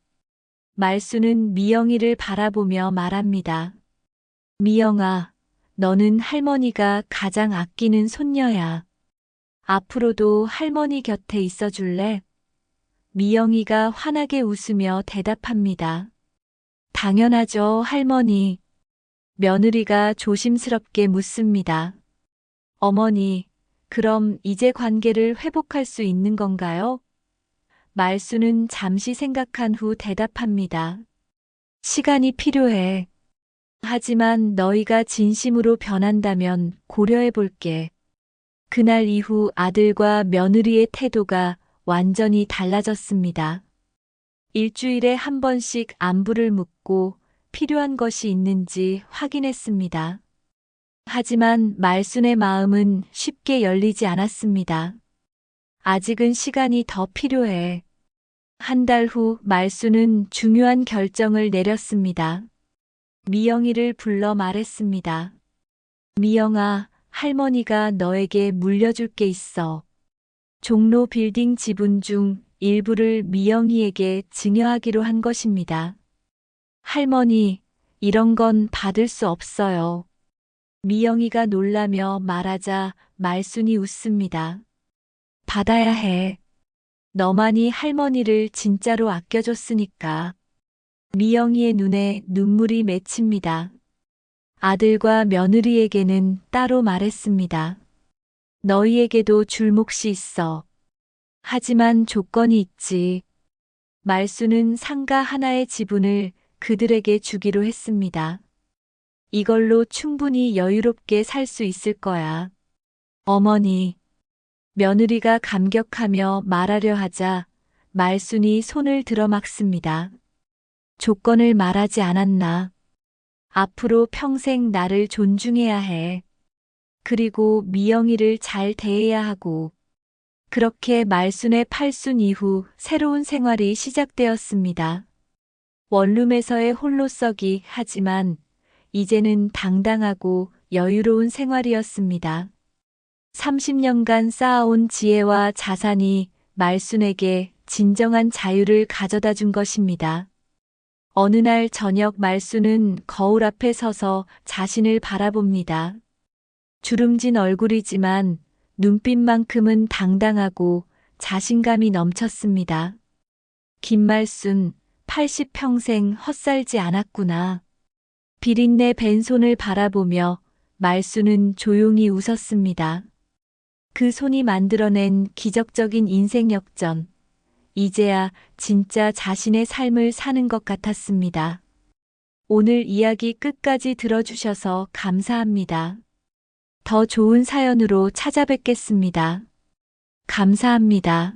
[SPEAKER 1] 말수는 미영이를 바라보며 말합니다. 미영아, 너는 할머니가 가장 아끼는 손녀야. 앞으로도 할머니 곁에 있어 줄래? 미영이가 환하게 웃으며 대답합니다. 당연하죠, 할머니. 며느리가 조심스럽게 묻습니다. 어머니, 그럼 이제 관계를 회복할 수 있는 건가요? 말수는 잠시 생각한 후 대답합니다. 시간이 필요해. 하지만 너희가 진심으로 변한다면 고려해 볼게. 그날 이후 아들과 며느리의 태도가 완전히 달라졌습니다. 일주일에 한 번씩 안부를 묻고 필요한 것이 있는지 확인했습니다. 하지만 말순의 마음은 쉽게 열리지 않았습니다. 아직은 시간이 더 필요해. 한 달 후 말순은 중요한 결정을 내렸습니다. 미영이를 불러 말했습니다. 미영아, 할머니가 너에게 물려줄 게 있어. 종로 빌딩 지분 중 일부를 미영이에게 증여하기로 한 것입니다. 할머니, 이런 건 받을 수 없어요. 미영이가 놀라며 말하자 말순이 웃습니다. 받아야 해. 너만이 할머니를 진짜로 아껴줬으니까. 미영이의 눈에 눈물이 맺힙니다. 아들과 며느리에게는 따로 말했습니다. 너희에게도 줄 몫이 있어. 하지만 조건이 있지. 말수는 상가 하나의 지분을 그들에게 주기로 했습니다. 이걸로 충분히 여유롭게 살 수 있을 거야. 어머니. 며느리가 감격하며 말하려 하자 말순이 손을 들어막습니다. 조건을 말하지 않았나. 앞으로 평생 나를 존중해야 해. 그리고 미영이를 잘 대해야 하고. 그렇게 말순의 팔순 이후 새로운 생활이 시작되었습니다. 원룸에서의 홀로서기 하지만 이제는 당당하고 여유로운 생활이었습니다. 30년간 쌓아온 지혜와 자산이 말순에게 진정한 자유를 가져다 준 것입니다. 어느 날 저녁 말순은 거울 앞에 서서 자신을 바라봅니다. 주름진 얼굴이지만 눈빛만큼은 당당하고 자신감이 넘쳤습니다. 김말순, 80평생 헛살지 않았구나. 비린내 밴 손을 바라보며 말수는 조용히 웃었습니다. 그 손이 만들어낸 기적적인 인생 역전. 이제야 진짜 자신의 삶을 사는 것 같았습니다. 오늘 이야기 끝까지 들어주셔서 감사합니다. 더 좋은 사연으로 찾아뵙겠습니다. 감사합니다.